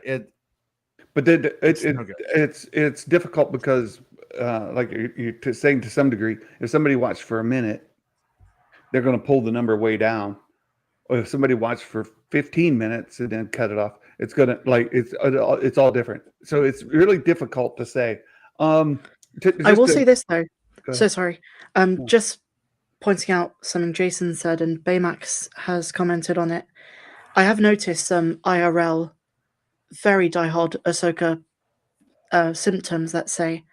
but it's difficult because like you're saying to some degree, if somebody watched for a minute, they're going to pull the number way down. Or if somebody watched for 15 minutes and then cut it off, it's going to like it's all different. So it's really difficult to say. I will say this though. So sorry. Just pointing out something Jason said, and Baymax has commented on it. I have noticed some IRL, very diehard Ahsoka symptoms that say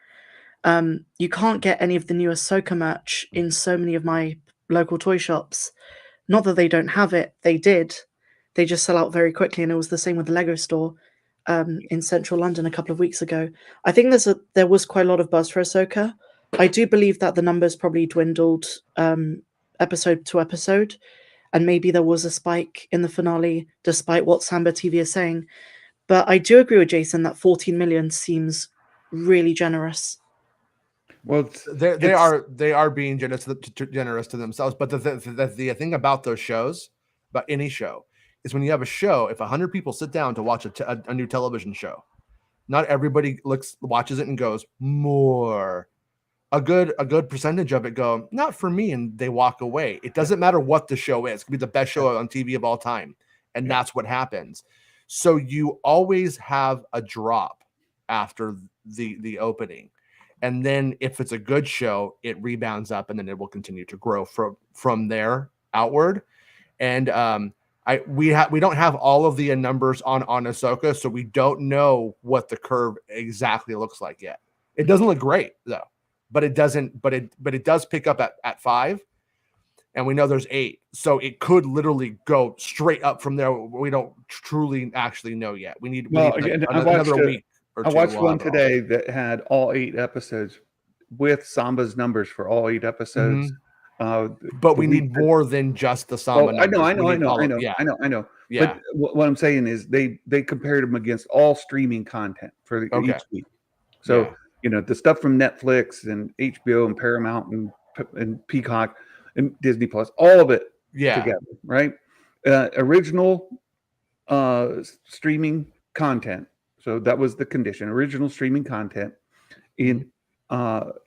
you can't get any of the new Ahsoka merch in so many of my local toy shops. Not that they don't have it, they did. They just sell out very quickly, and it was the same with the Lego store in central London a couple of weeks ago. I think there was quite a lot of buzz for Ahsoka. I do believe that the numbers probably dwindled episode to episode, and maybe there was a spike in the finale, despite what Samba TV is saying. But I do agree with Jason that 14 million seems really generous. Well, they are being generous to themselves. But the thing about those shows, about any show, is when you have a show, if 100 people sit down to watch a new television show, not everybody watches it and goes more. A good percentage of it go, not for me, and they walk away. It doesn't matter what the show is. It could be the best show on TV of all time, and that's what happens. So you always have a drop after the opening. And then if it's a good show, it rebounds up and then it will continue to grow from there outward. And We don't have all of the numbers on Ahsoka, so we don't know what the curve exactly looks like yet. It doesn't look great though, but it does pick up at 5, and we know there's 8, so it could literally go straight up from there. We don't truly actually know yet. We need another week. I watched one today that had all 8 episodes with Samba's numbers for all 8 episodes. But we need more than just the Samba numbers. I know. Yeah. But what I'm saying is they compared them against all streaming content for each week. So the stuff from Netflix and HBO and Paramount and Peacock and Disney Plus, all of it together, right? Original streaming content. So that was the condition. Original streaming content in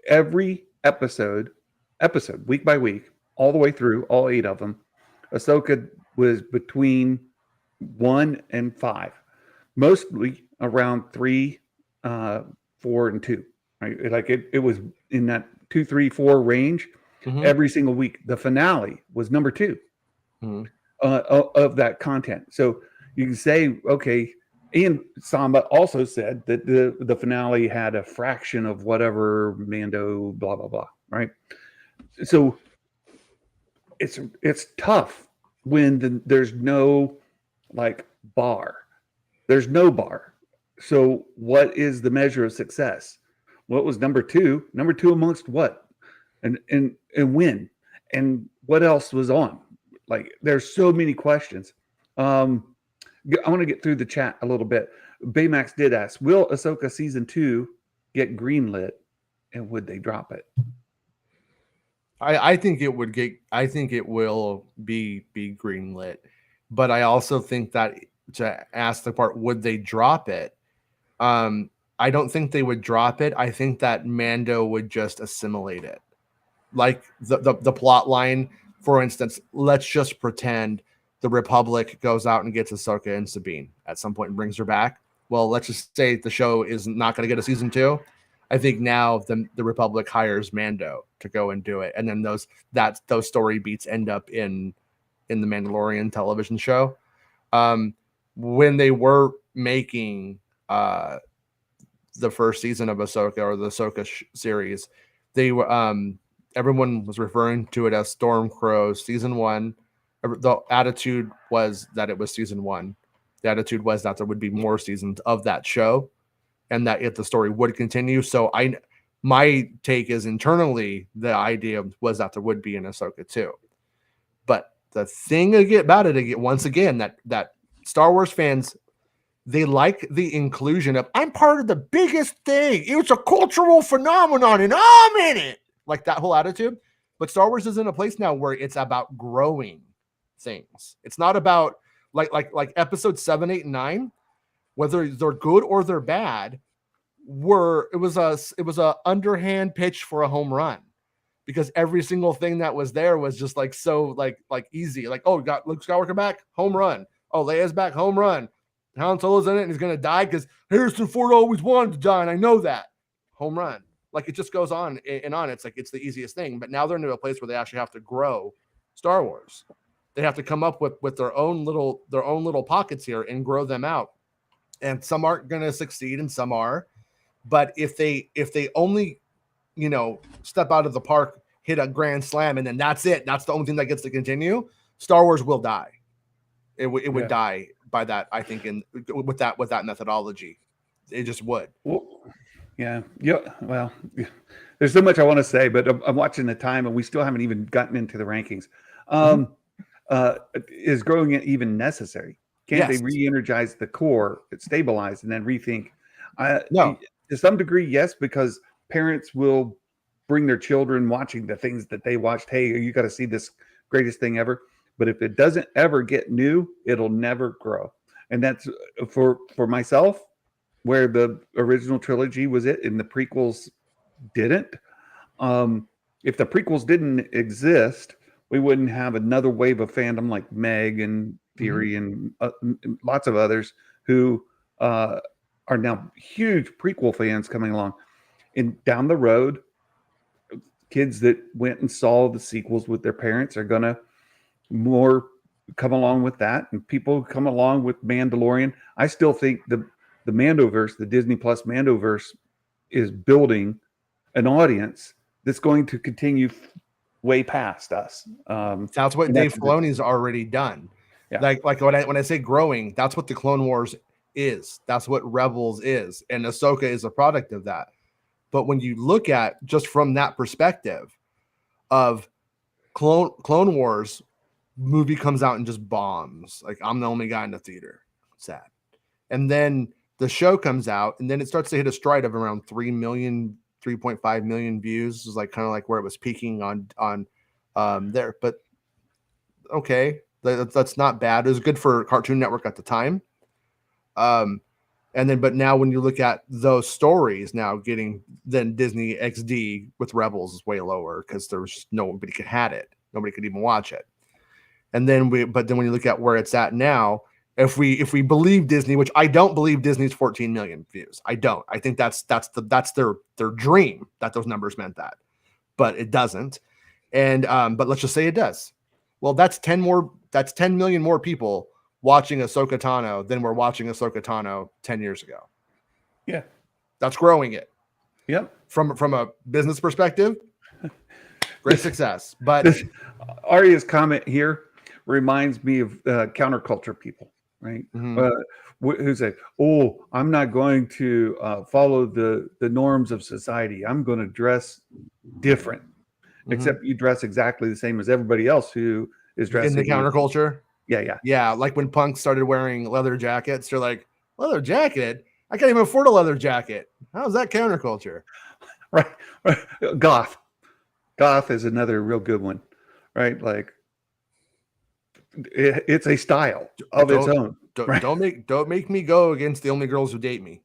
every episode, week by week, all the way through, all 8 of them. Ahsoka was between 1 and 5, mostly around 3, 4, and 2. Right? Like it was in that 2, 3, 4 range every single week. The finale was number 2 of that content. So you can say, okay. And Samba also said that the finale had a fraction of whatever Mando, blah, blah, blah, right? So it's tough when there's no bar. There's no bar. So what is the measure of success? What was number 2? Number 2 amongst what? And when? And what else was on? There's so many questions. I want to get through the chat a little bit. Baymax did ask, will Ahsoka season 2 get greenlit, and would they drop it? I think it would get. I think it will be greenlit, but I also think that to ask the part, would they drop it? I don't think they would drop it. I think that Mando would just assimilate it, like the plot line. For instance, let's just pretend the Republic goes out and gets Ahsoka and Sabine at some point and brings her back. Well, let's just say the show is not going to get a season 2. I think now the Republic hires Mando to go and do it, and then those story beats end up in the Mandalorian television show. When they were making the first season of Ahsoka, or the Ahsoka series, they were everyone was referring to it as Stormcrow season 1. The attitude was that it was season 1. The attitude was that there would be more seasons of that show, and that if the story would continue. So my take is internally, the idea was that there would be an Ahsoka 2. But the thing about it, once again, that Star Wars fans, they like the inclusion of, I'm part of the biggest thing. It's a cultural phenomenon and I'm in it. Like that whole attitude. But Star Wars is in a place now where it's about growing things. It's not about like episode 7, 8, and 9, whether they're good or they're bad, it was a underhand pitch for a home run, because every single thing that was there was just so easy. Oh, got Luke Skywalker back, home run. Oh, Leia's back, home run. Han Solo's in it and he's gonna die because Harrison Ford always wanted to die, and I know that. Home run. It just goes on and on. It's it's the easiest thing. But now they're into a place where they actually have to grow Star Wars. They have to come up with their own little pockets here and grow them out. And some aren't going to succeed and some are. But if they only, step out of the park, hit a grand slam, and then that's it, that's the only thing that gets to continue, Star Wars will die. It would die by that, I think, with that methodology. It just would. Yeah. Well, there's so much I want to say, but I'm watching the time, and we still haven't even gotten into the rankings. Is growing it even necessary? Can they re-energize the core, stabilize, and then rethink? No. To some degree, yes, because parents will bring their children watching the things that they watched. Hey, you got to see this greatest thing ever. But if it doesn't ever get new, it'll never grow. And that's for myself, where the original trilogy was it, and the prequels didn't. If the prequels didn't exist, we wouldn't have another wave of fandom like Meg and Theory and lots of others who are now huge prequel fans coming along. And down the road, kids that went and saw the sequels with their parents are going to more come along with that, and people come along with Mandalorian. I still think the Mandoverse, the Disney Plus Mandoverse, is building an audience that's going to continue way past us. That's what and Dave that's- Filoni's already done. Yeah. Like when I say growing, that's what the Clone Wars is. That's what Rebels is, and Ahsoka is a product of that. But when you look at just from that perspective of Clone Wars, movie comes out and just bombs. Like, I'm the only guy in the theater. Sad. And then the show comes out, and then it starts to hit a stride of around 3 million, 3.5 million views. Is like kind of like where it was peaking on there. But okay, that's not bad. It was good for Cartoon Network at the time. And then, but now when you look at those stories now getting, then Disney XD with Rebels is way lower because there was just nobody could had it. Nobody could even watch it. And then but then when you look at where it's at now, if we believe Disney, which I don't believe Disney's 14 million views. I don't. I think that's their dream that those numbers meant that, but it doesn't. And but let's just say it does. Well, that's 10 million more people watching Ahsoka Tano than we're watching Ahsoka Tano 10 years ago. Yeah. That's growing it. Yep. From a business perspective, great success. But Arya's comment here reminds me of counterculture people, right? Who say, "Oh, I'm not going to follow the norms of society. I'm going to dress different, except you dress exactly the same as everybody else who is dressing in the counterculture." Yeah. Like when punks started wearing leather jackets, they're like, leather jacket? I can't even afford a leather jacket. How's that counterculture? Right. Goth is another real good one, right? Like it's a style of its own. Don't make me go against the only girls who date me.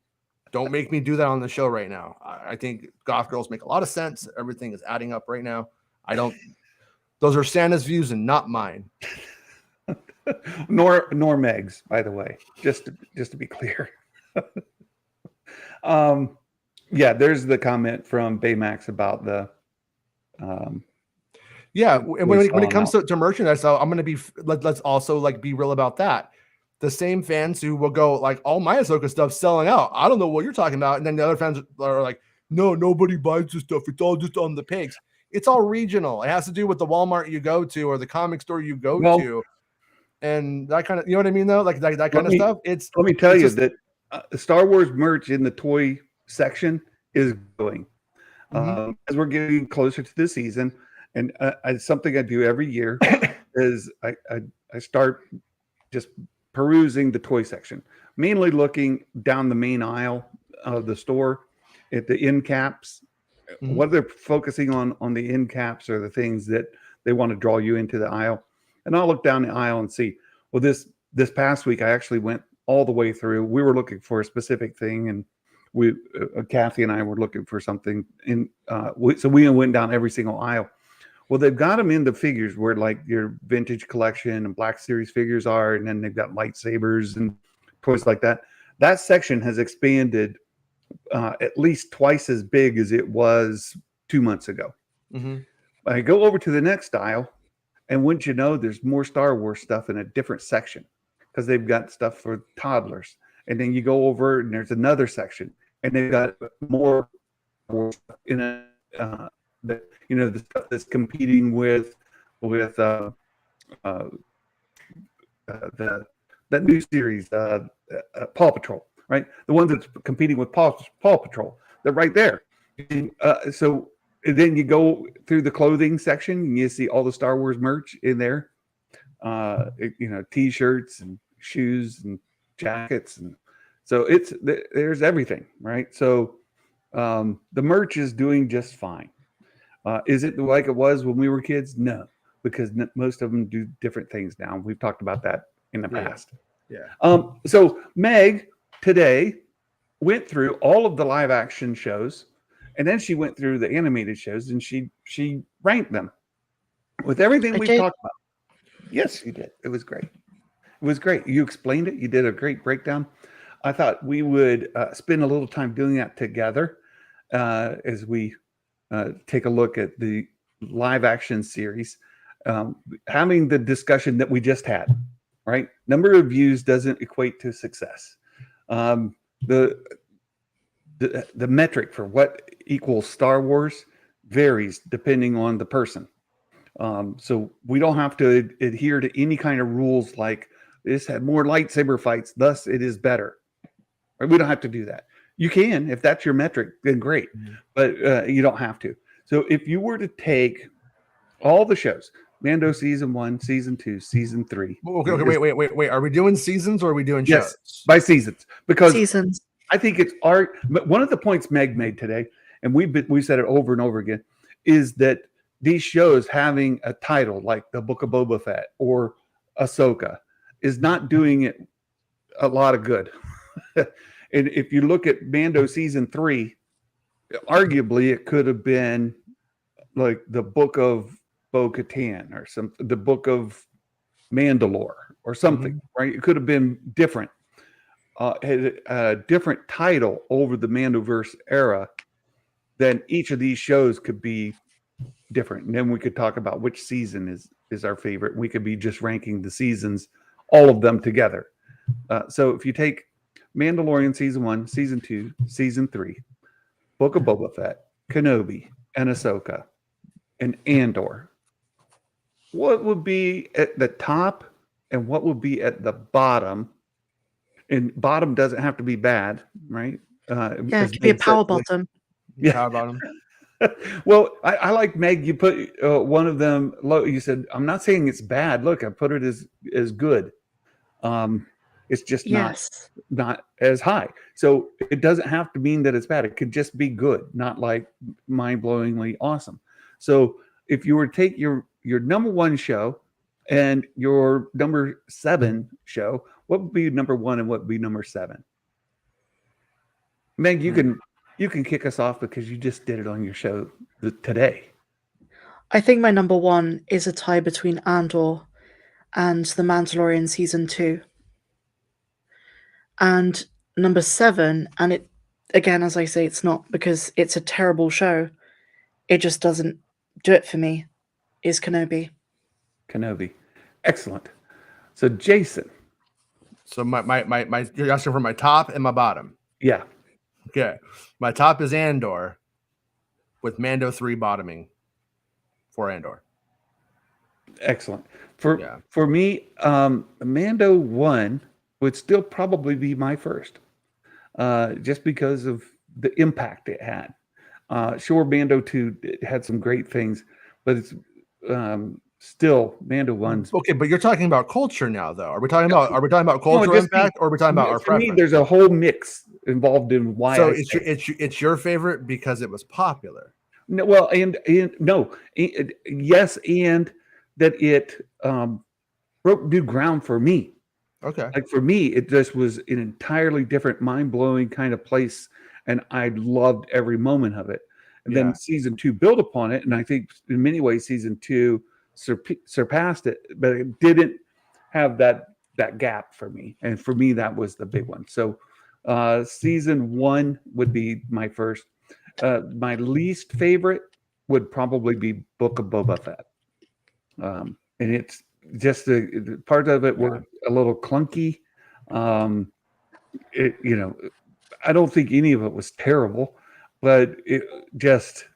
Don't make me do that on the show right now. I think goth girls make a lot of sense. Everything is adding up right now. Those are Santa's views and not mine. nor Meg's, by the way, just to be clear. There's the comment from Baymax about the and when it comes to merchandise, I'm going to be let's also like be real about that. The same fans who will go like, all my Ahsoka stuff's selling out. I don't know what you're talking about. And then the other fans are like, no, nobody buys this stuff. It's all just on the pigs. It's all regional. It has to do with the Walmart you go to or the comic store you go to. And that kind of, you know what I mean, though? Like that kind of stuff. Let me tell you that Star Wars merch in the toy section is going. As we're getting closer to the season, and something I do every year is I start just perusing the toy section, mainly looking down the main aisle of the store at the end caps. What they're focusing on the end caps are the things that they want to draw you into the aisle. And I'll look down the aisle and see, well, this past week, I actually went all the way through. We were looking for a specific thing, and Kathy and I were looking for something. So we went down every single aisle. Well, they've got them in the figures where like your vintage collection and Black Series figures are, and then they've got lightsabers and toys like that. That section has expanded at least twice as big as it was 2 months ago. I go over to the next aisle, and wouldn't you know, there's more Star Wars stuff in a different section because they've got stuff for toddlers. And then you go over and there's another section, and they've got more in the stuff that's competing with that new series, Paw Patrol, right? The one that's competing with Paw Patrol. They're right there. So then you go through the clothing section and you see all the Star Wars merch in there. T-shirts and shoes and jackets, and so there's everything, right? So the merch is doing just fine. Is it like it was when we were kids? No, because most of them do different things now. We've talked about that in the past. So Meg today went through all of the live action shows, and then she went through the animated shows, and she ranked them with everything we've talked about. Yes, you did. It was great. It was great. You explained it. You did a great breakdown. I thought we would spend a little time doing that together as we take a look at the live action series. having the discussion that we just had, right? Number of views doesn't equate to success. The metric for what equals Star Wars varies depending on the person. So we don't have to adhere to any kind of rules like this had more lightsaber fights, thus it is better. Right? We don't have to do that. You can, if that's your metric, then great, but you don't have to. So if you were to take all the shows, Mando season 1, season 2, season 3. Okay, wait. Are we doing seasons or are we doing yes, shows? by seasons, because Seasons. I think it's art. But one of the points Meg made today, and we said it over and over again, is that these shows having a title like the Book of Boba Fett or Ahsoka is not doing it a lot of good. And if you look at Mando season 3, arguably it could have been like the Book of Bo-Katan or the Book of Mandalore or something, right? It could have been different. Had a different title over the Mandoverse era, then each of these shows could be different. And then we could talk about which season is our favorite. We could be just ranking the seasons, all of them together. So if you take Mandalorian season 1, season 2, season 3, Book of Boba Fett, Kenobi, and Ahsoka, and Andor, what would be at the top and what would be at the bottom? And bottom doesn't have to be bad, right? Yeah, it could be a power bottom. Yeah. Power bottom. Well, I like Meg. You put one of them low. You said, I'm not saying it's bad. Look, I put it as good. It's just not as high. So it doesn't have to mean that it's bad. It could just be good, not like mind-blowingly awesome. So if you were to take your number 1 show and your number 7 show, what would be number 1 and what would be number 7? Meg, you can kick us off because you just did it on your show today. I think my number 1 is a tie between Andor and The Mandalorian season 2. And number 7, and it, again, as I say, it's not because it's a terrible show. It just doesn't do it for me, is Kenobi. Kenobi. Excellent. So Jason. So my you're asking for my top and my bottom. Yeah. Okay. My top is Andor with Mando 3 bottoming for Andor. Excellent. For me, Mando 1 would still probably be my first, just because of the impact it had. Sure, Mando 2 had some great things, but it's still Mando 1's. Okay, but you're talking about culture now, though. Are we talking about cultural impact, or are we talking about our preference? For me, there's a whole mix involved in why. So it's your favorite because it was popular. No, well, and no, yes, and that it broke new ground for me. Okay. Like for me, it just was an entirely different, mind-blowing kind of place, and I loved every moment of it. And then season 2 built upon it, and I think in many ways season 2 surpassed it, but it didn't have that gap for me. And for me, that was the big one. So season 1 would be my first. My least favorite would probably be Book of Boba Fett. And it's just the part of it were a little clunky. I don't think any of it was terrible, but it just,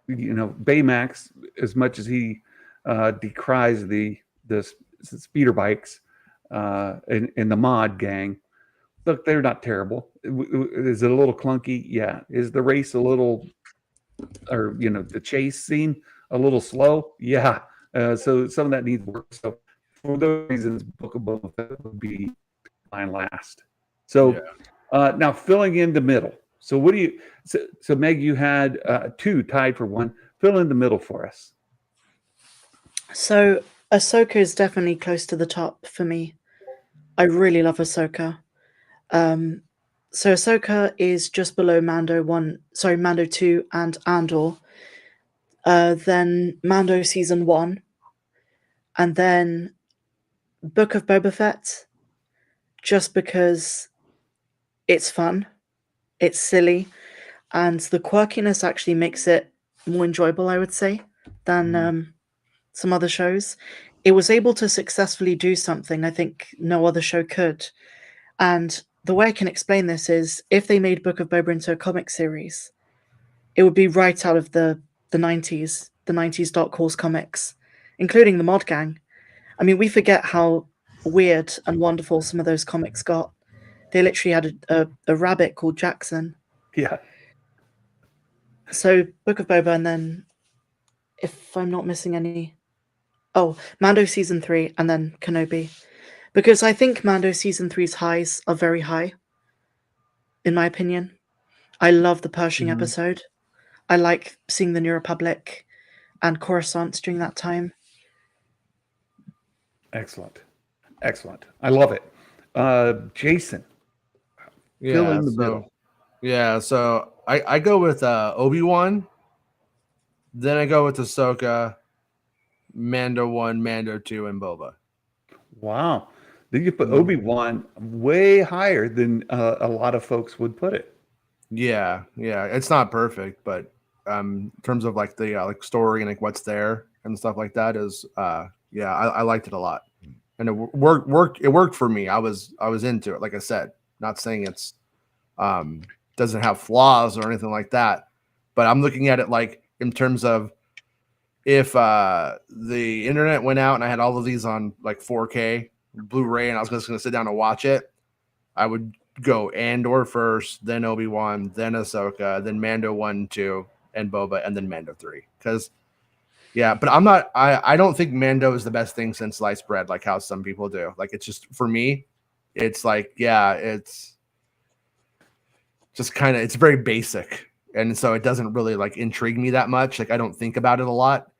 Baymax, as much as he decries the speeder bikes and the mod gang, look, they're not terrible. Is it a little clunky? Yeah. Is the race a little, or the chase scene a little slow? Yeah. So some of that needs work. So for those reasons, Book of Boba Fett would be my last. So now filling in the middle. So what do you? So Meg, you had 2 tied for 1. Fill in the middle for us. So Ahsoka is definitely close to the top for me. I really love Ahsoka. So Ahsoka is just below Mando 2 and Andor. Then Mando season 1, and then Book of Boba Fett, just because it's fun, it's silly, and the quirkiness actually makes it more enjoyable, I would say, than some other shows. It was able to successfully do something I think no other show could. And the way I can explain this is if they made Book of Boba into a comic series, it would be right out of the 90s, the 90s Dark Horse comics, including the Mod Gang. I mean, we forget how weird and wonderful some of those comics got. They literally had a rabbit called Jackson. Yeah. So Book of Boba, and then, if I'm not missing any, Mando season 3, and then Kenobi, because I think Mando season 3's highs are very high. In my opinion, I love the Pershing episode. I like seeing the New Republic and Coruscant during that time. Excellent. I love it. Jason. Fill in the middle. Yeah, so I go with Obi-Wan, then I go with Ahsoka, Mando 1, Mando 2, and Boba. Wow. Then you put Obi-Wan way higher than a lot of folks would put it. Yeah. It's not perfect, but in terms of like the like story and like what's there and stuff like that is I liked it a lot. And it worked for me. I was into it, like I said. Not saying it's doesn't have flaws or anything like that, but I'm looking at it like in terms of if the internet went out and I had all of these on like 4K Blu-ray and I was just going to sit down and watch it, I would go Andor first, then Obi-Wan, then Ahsoka, then Mando 1, 2, and Boba, and then Mando 3. Because but I don't think Mando is the best thing since sliced bread, like how some people do. Like, it's just, for me, it's like, it's just kind of, it's very basic. And so it doesn't really like intrigue me that much. Like, I don't think about it a lot.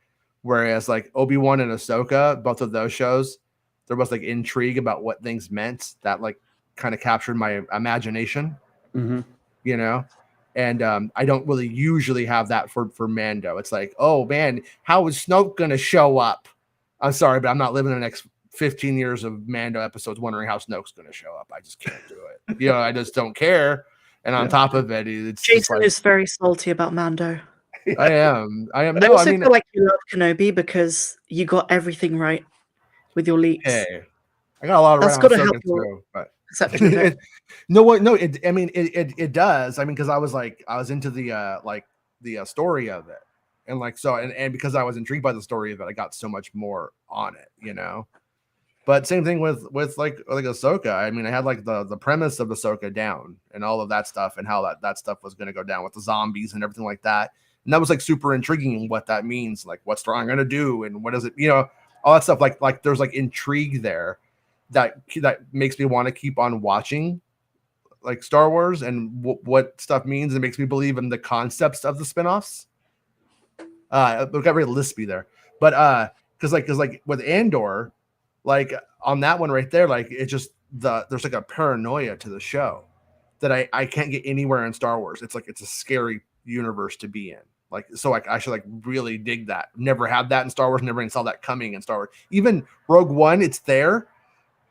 Whereas like Obi-Wan and Ahsoka, both of those shows, there was like intrigue about what things meant that like kind of captured my imagination, you know? And I don't really usually have that for Mando. It's like, oh man, how is Snoke going to show up? I'm sorry, but I'm not living the next 15 years of Mando episodes wondering how Snoke's going to show up. I just can't do it. You know, I just don't care. And on top of it, it's Jason is very salty about Mando. I am. But I also feel like you love Kenobi because you got everything right with your leaks. Hey, I got a lot of That's got to help you. But it does. I mean, because I was into the story of it, and like so, and because I was intrigued by the story of it, I got so much more on it, you know. But same thing with like Ahsoka. I mean, I had like the premise of Ahsoka down and all of that stuff and how that stuff was going to go down with the zombies and everything like that. And that was like super intriguing what that means, like what's Thrawn going to do and what is it, you know, all that stuff. Like there's like intrigue there that makes me want to keep on watching like Star Wars and what stuff means. It makes me believe in the concepts of the spinoffs. It got very lispy there, but because like with Andor, like on that one right there, like it just there's like a paranoia to the show that I can't get anywhere in Star Wars. It's like it's a scary universe to be in. Like so, like I should like really dig that. Never had that in Star Wars. Never even saw that coming in Star Wars. Even Rogue One, it's there,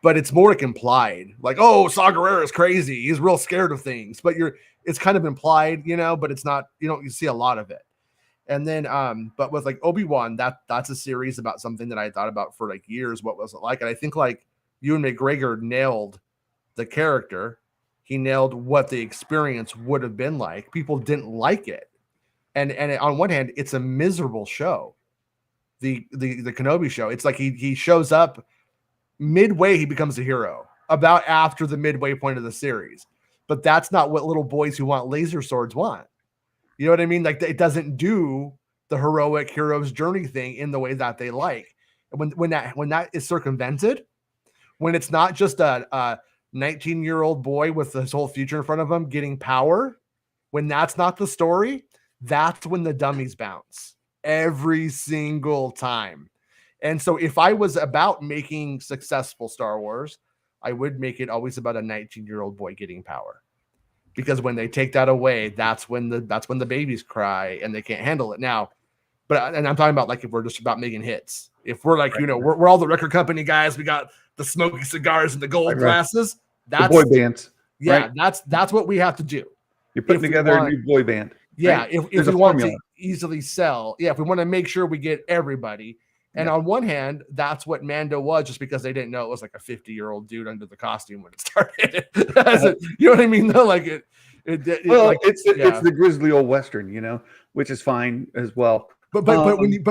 but it's more like implied. Like, oh, Saw Gerrera is crazy. He's real scared of things. But it's kind of implied, you know. But it's not. You see a lot of it. And then, but with like Obi-Wan, that's a series about something that I thought about for like years. What was it like? And I think like Ewan McGregor nailed the character. He nailed what the experience would have been like. People didn't like it. And on one hand, it's a miserable show. The Kenobi show. It's like he shows up midway, he becomes a hero about after the midway point of the series. But that's not what little boys who want laser swords want. You know what I mean? Like it doesn't do the heroic hero's journey thing in the way that they like. When that is circumvented, when it's not just a 19-year-old boy with his whole future in front of him getting power, when that's not the story, that's when the dummies bounce every single time. And so if I was about making successful Star Wars, I would make it always about a 19-year-old boy getting power. Because when they take that away, that's when the babies cry and they can't handle it now. And I'm talking about like if we're just about making hits. If we're like, we're all the record company guys, we got the smoky cigars and the gold glasses. That's the boy bands. Yeah, right? That's what we have to do. You're putting together a new boy band. Yeah, right? if we want to easily sell, if we want to make sure we get everybody, And on one hand, that's what Mando was, just because they didn't know it was like a 50-year-old dude under the costume when it started. You know what I mean? Though, like it's the grizzly old Western, which is fine as well. But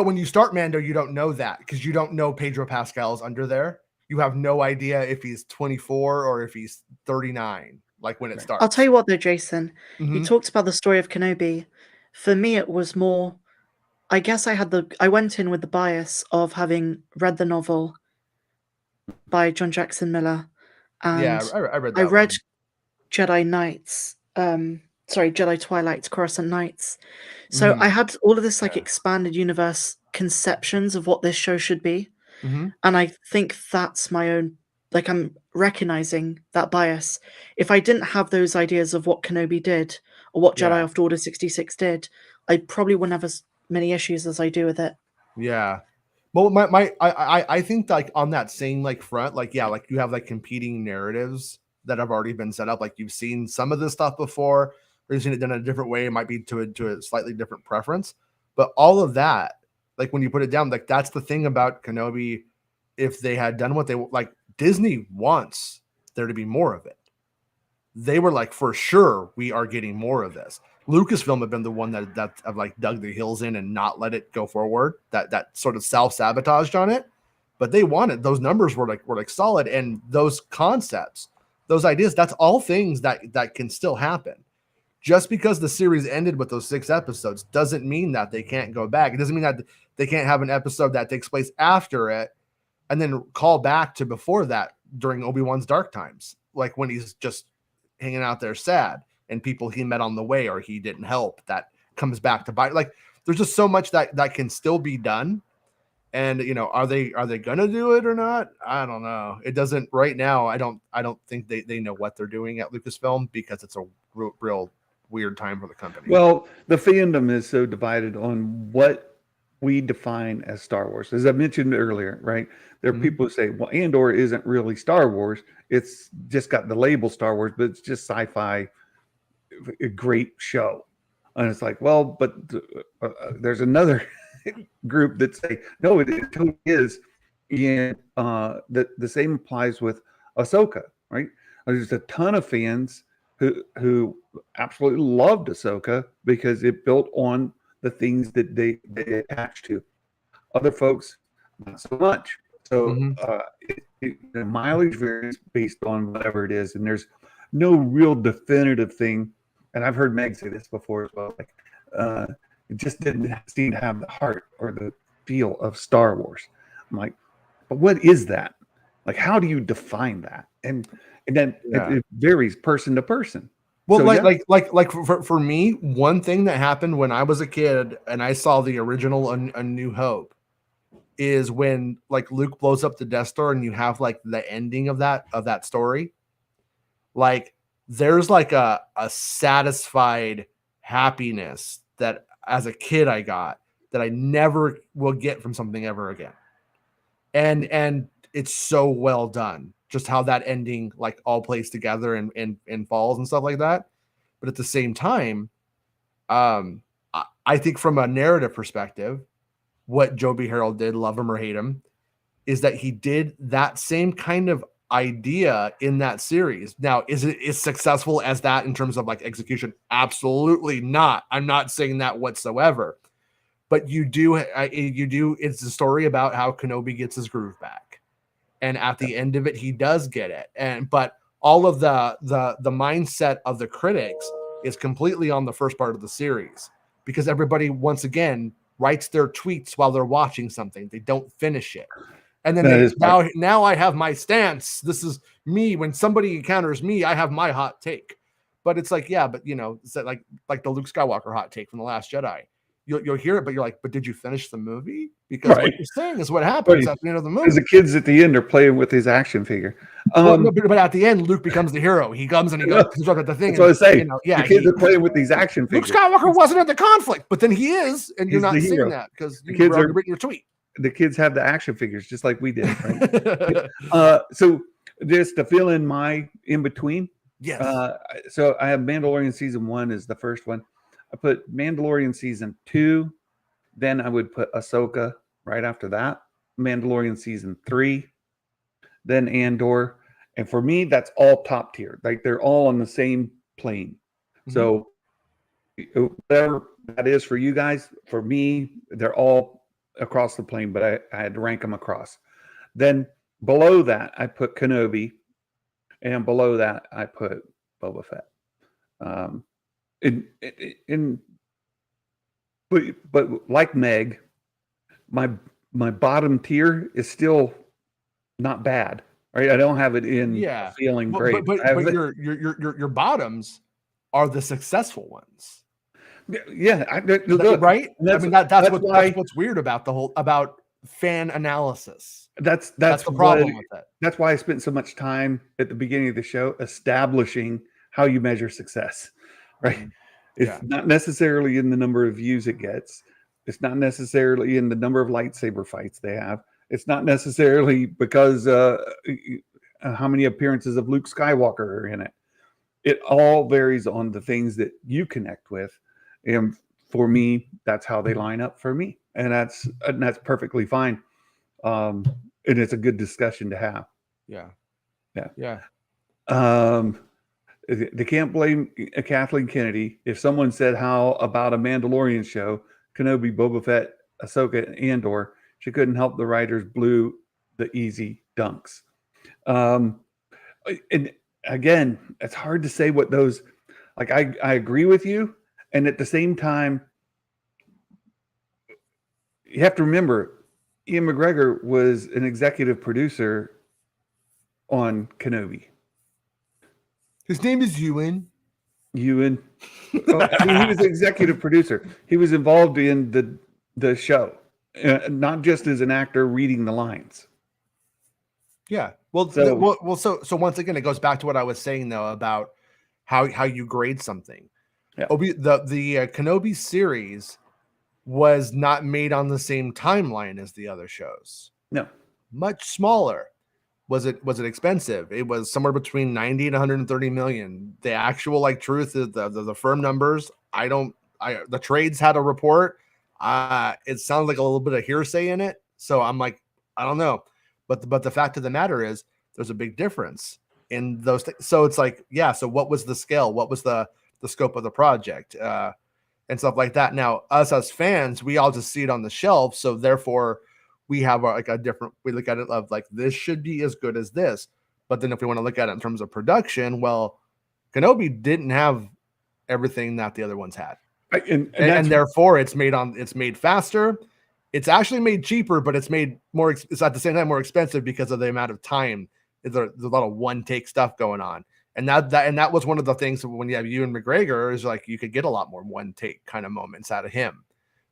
when you start Mando, you don't know that, because you don't know Pedro Pascal's under there. You have no idea if he's 24 or if he's 39. Like when it starts. I'll tell you what, though, Jason. You talked about the story of Kenobi. For me, it was more. I guess I went in with the bias of having read the novel by John Jackson Miller, and I read that. I read Jedi Knights. Jedi Twilight, Coruscant Nights. So I had all of this like expanded universe conceptions of what this show should be. And I think that's my own, like, I'm recognizing that bias. If I didn't have those ideas of what Kenobi did or what Jedi After Order 66 did, I probably wouldn't have as many issues as I do with it. Yeah. Well, I think like on that same like front, like, like you have like competing narratives that have already been set up. Like you've seen some of this stuff before, or you've seen it done in a different way. It might be to a slightly different preference, but all of that, like when you put it down, like that's the thing about Kenobi. If they had done what they like, Disney wants there to be more of it. They were like, for sure, we are getting more of this. Lucasfilm had been the one that have like dug their heels in and not let it go forward. That sort of self-sabotaged on it. But they wanted, those numbers were like solid, and those concepts, those ideas, that's all things that can still happen. Just because the series ended with those 6 episodes doesn't mean that they can't go back. It doesn't mean that they can't have an episode that takes place after it and then call back to before that during Obi-Wan's dark times, like when he's just hanging out there sad and people he met on the way or he didn't help, that comes back to bite. Like there's just so much that can still be done. And are they gonna do it or not? I don't know. It doesn't right now. I don't think they know what they're doing at Lucasfilm, because it's a real weird time for the company. Well, the fandom is so divided on what we define as Star Wars. As I mentioned earlier, right? There are people who say, well, Andor isn't really Star Wars. It's just got the label Star Wars, but it's just sci-fi, a great show. And it's like, well, but there's another group that say, no, it totally is. And the same applies with Ahsoka, right? There's a ton of fans who absolutely loved Ahsoka because it built on the things that they attached to. Other folks, not so much. So the mileage varies based on whatever it is, and there's no real definitive thing. And I've heard Meg say this before as well. Like, it just didn't seem to have the heart or the feel of Star Wars. I'm like, but what is that? Like, how do you define that? And then it varies person to person. Well, so, for me, one thing that happened when I was a kid and I saw the original A New Hope is when like Luke blows up the Death Star and you have like the ending of that story. Like there's like a satisfied happiness that as a kid I got that I never will get from something ever again. And it's so well done, just how that ending like all plays together and falls and stuff like that. But at the same time, I think from a narrative perspective, what Joby Harold did, love him or hate him, is that he did that same kind of idea in that series. Now, is it as successful as that in terms of like execution? Absolutely not. I'm not saying that whatsoever. But you do. It's a story about how Kenobi gets his groove back, and at the end of it, he does get it. But all of the mindset of the critics is completely on the first part of the series, because everybody once again writes their tweets while they're watching something. They don't finish it. And then now I have my stance. This is me. When somebody encounters me, I have my hot take. But it's like, yeah, but it's like the Luke Skywalker hot take from The Last Jedi. You'll hear it, but you're like, but did you finish the movie? Because what you're saying is what happens at the end of the movie. Because the kids at the end are playing with his action figure. But at the end, Luke becomes the hero. He comes and he goes at the thing. That's what I say. The kids are playing with these action figures. Luke Skywalker wasn't at the conflict, but then he is, and you're not seeing that because the kids are written your tweet. The kids have the action figures just like we did. Right? So just to fill in my in between. Yes. So I have Mandalorian season 1 is the first one. I put Mandalorian season 2, then I would put Ahsoka right after that. Mandalorian season 3, then Andor. And for me, that's all top tier. Like they're all on the same plane. So whatever that is for you guys, for me, they're all across the plane, but I had to rank them across. Then below that, I put Kenobi, and below that, I put Boba Fett. But like Meg, my bottom tier is still not bad. Right? I don't have it in feeling great. But your bottoms are the successful ones. Yeah, look, right? I mean that's what's weird about the whole about fan analysis. That's the problem with it. That's why I spent so much time at the beginning of the show establishing how you measure success. Right? It's not necessarily in the number of views it gets. It's not necessarily in the number of lightsaber fights they have. It's not necessarily because how many appearances of Luke Skywalker are in it. It all varies on the things that you connect with. And for me, that's how they line up for me. And that's perfectly fine. And it's a good discussion to have. Yeah. They can't blame Kathleen Kennedy. If someone said how about a Mandalorian show, Kenobi, Boba Fett, Ahsoka, and Andor, she couldn't help the writers blew the easy dunks. And again, it's hard to say what those, like, I agree with you. And at the same time, you have to remember, Ian McGregor was an executive producer on Kenobi. His name is Ewan. Well, I mean, he was an executive producer. He was involved in the show, not just as an actor reading the lines. Yeah. Well, so once again, it goes back to what I was saying though about how you grade something. Yeah. The Kenobi series was not made on the same timeline as the other shows. No, much smaller. Was it expensive? It was somewhere between 90 and 130 million. The actual truth is the firm numbers. The trades had a report. It sounds like a little bit of hearsay in it. So I'm like, I don't know. But the fact of the matter is there's a big difference in those things. So it's like, yeah. So what was the scale? What was the scope of the project? And stuff like that. Now, us as fans, we all just see it on the shelf. So therefore we have we look at it of this should be as good as this. But then if we want to look at it in terms of production, well, Kenobi didn't have everything that the other ones had. And therefore it's made faster. It's actually made cheaper, but it's made more. It's at the same time more expensive because of the amount of time. There's a lot of one take stuff going on, and that was one of the things when you have Ewan McGregor is you could get a lot more one take kind of moments out of him.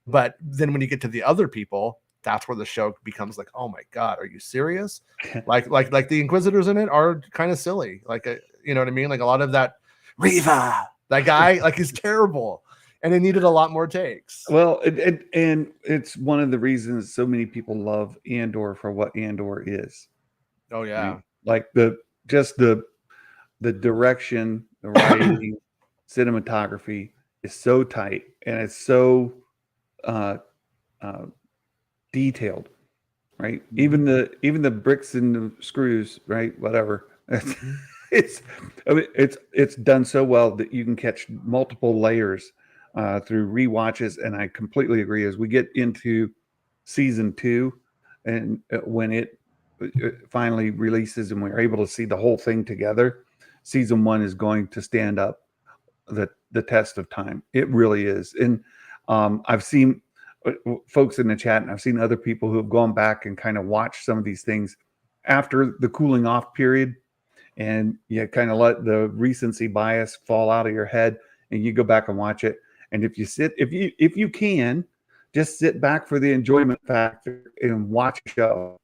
But then when you get to the other people, that's where the show becomes oh my God, are you serious? like the Inquisitors in it are kind of silly. You know what I mean? A lot of that Reva, that guy, he's terrible. And it needed a lot more takes. Well, and it's one of the reasons so many people love Andor for what Andor is. Oh yeah, right? The direction, the writing, cinematography is so tight and it's so detailed, right? Even the bricks and the screws, right? Whatever. It's done so well that you can catch multiple layers through rewatches, and I completely agree. As we get into season 2, and when it finally releases, and we're able to see the whole thing together, season 1 is going to stand up the test of time. It really is. And I've seen folks in the chat, and I've seen other people who have gone back and kind of watched some of these things after the cooling off period, and you kind of let the recency bias fall out of your head, and you go back and watch it. And if you can, just sit back for the enjoyment factor and watch a show.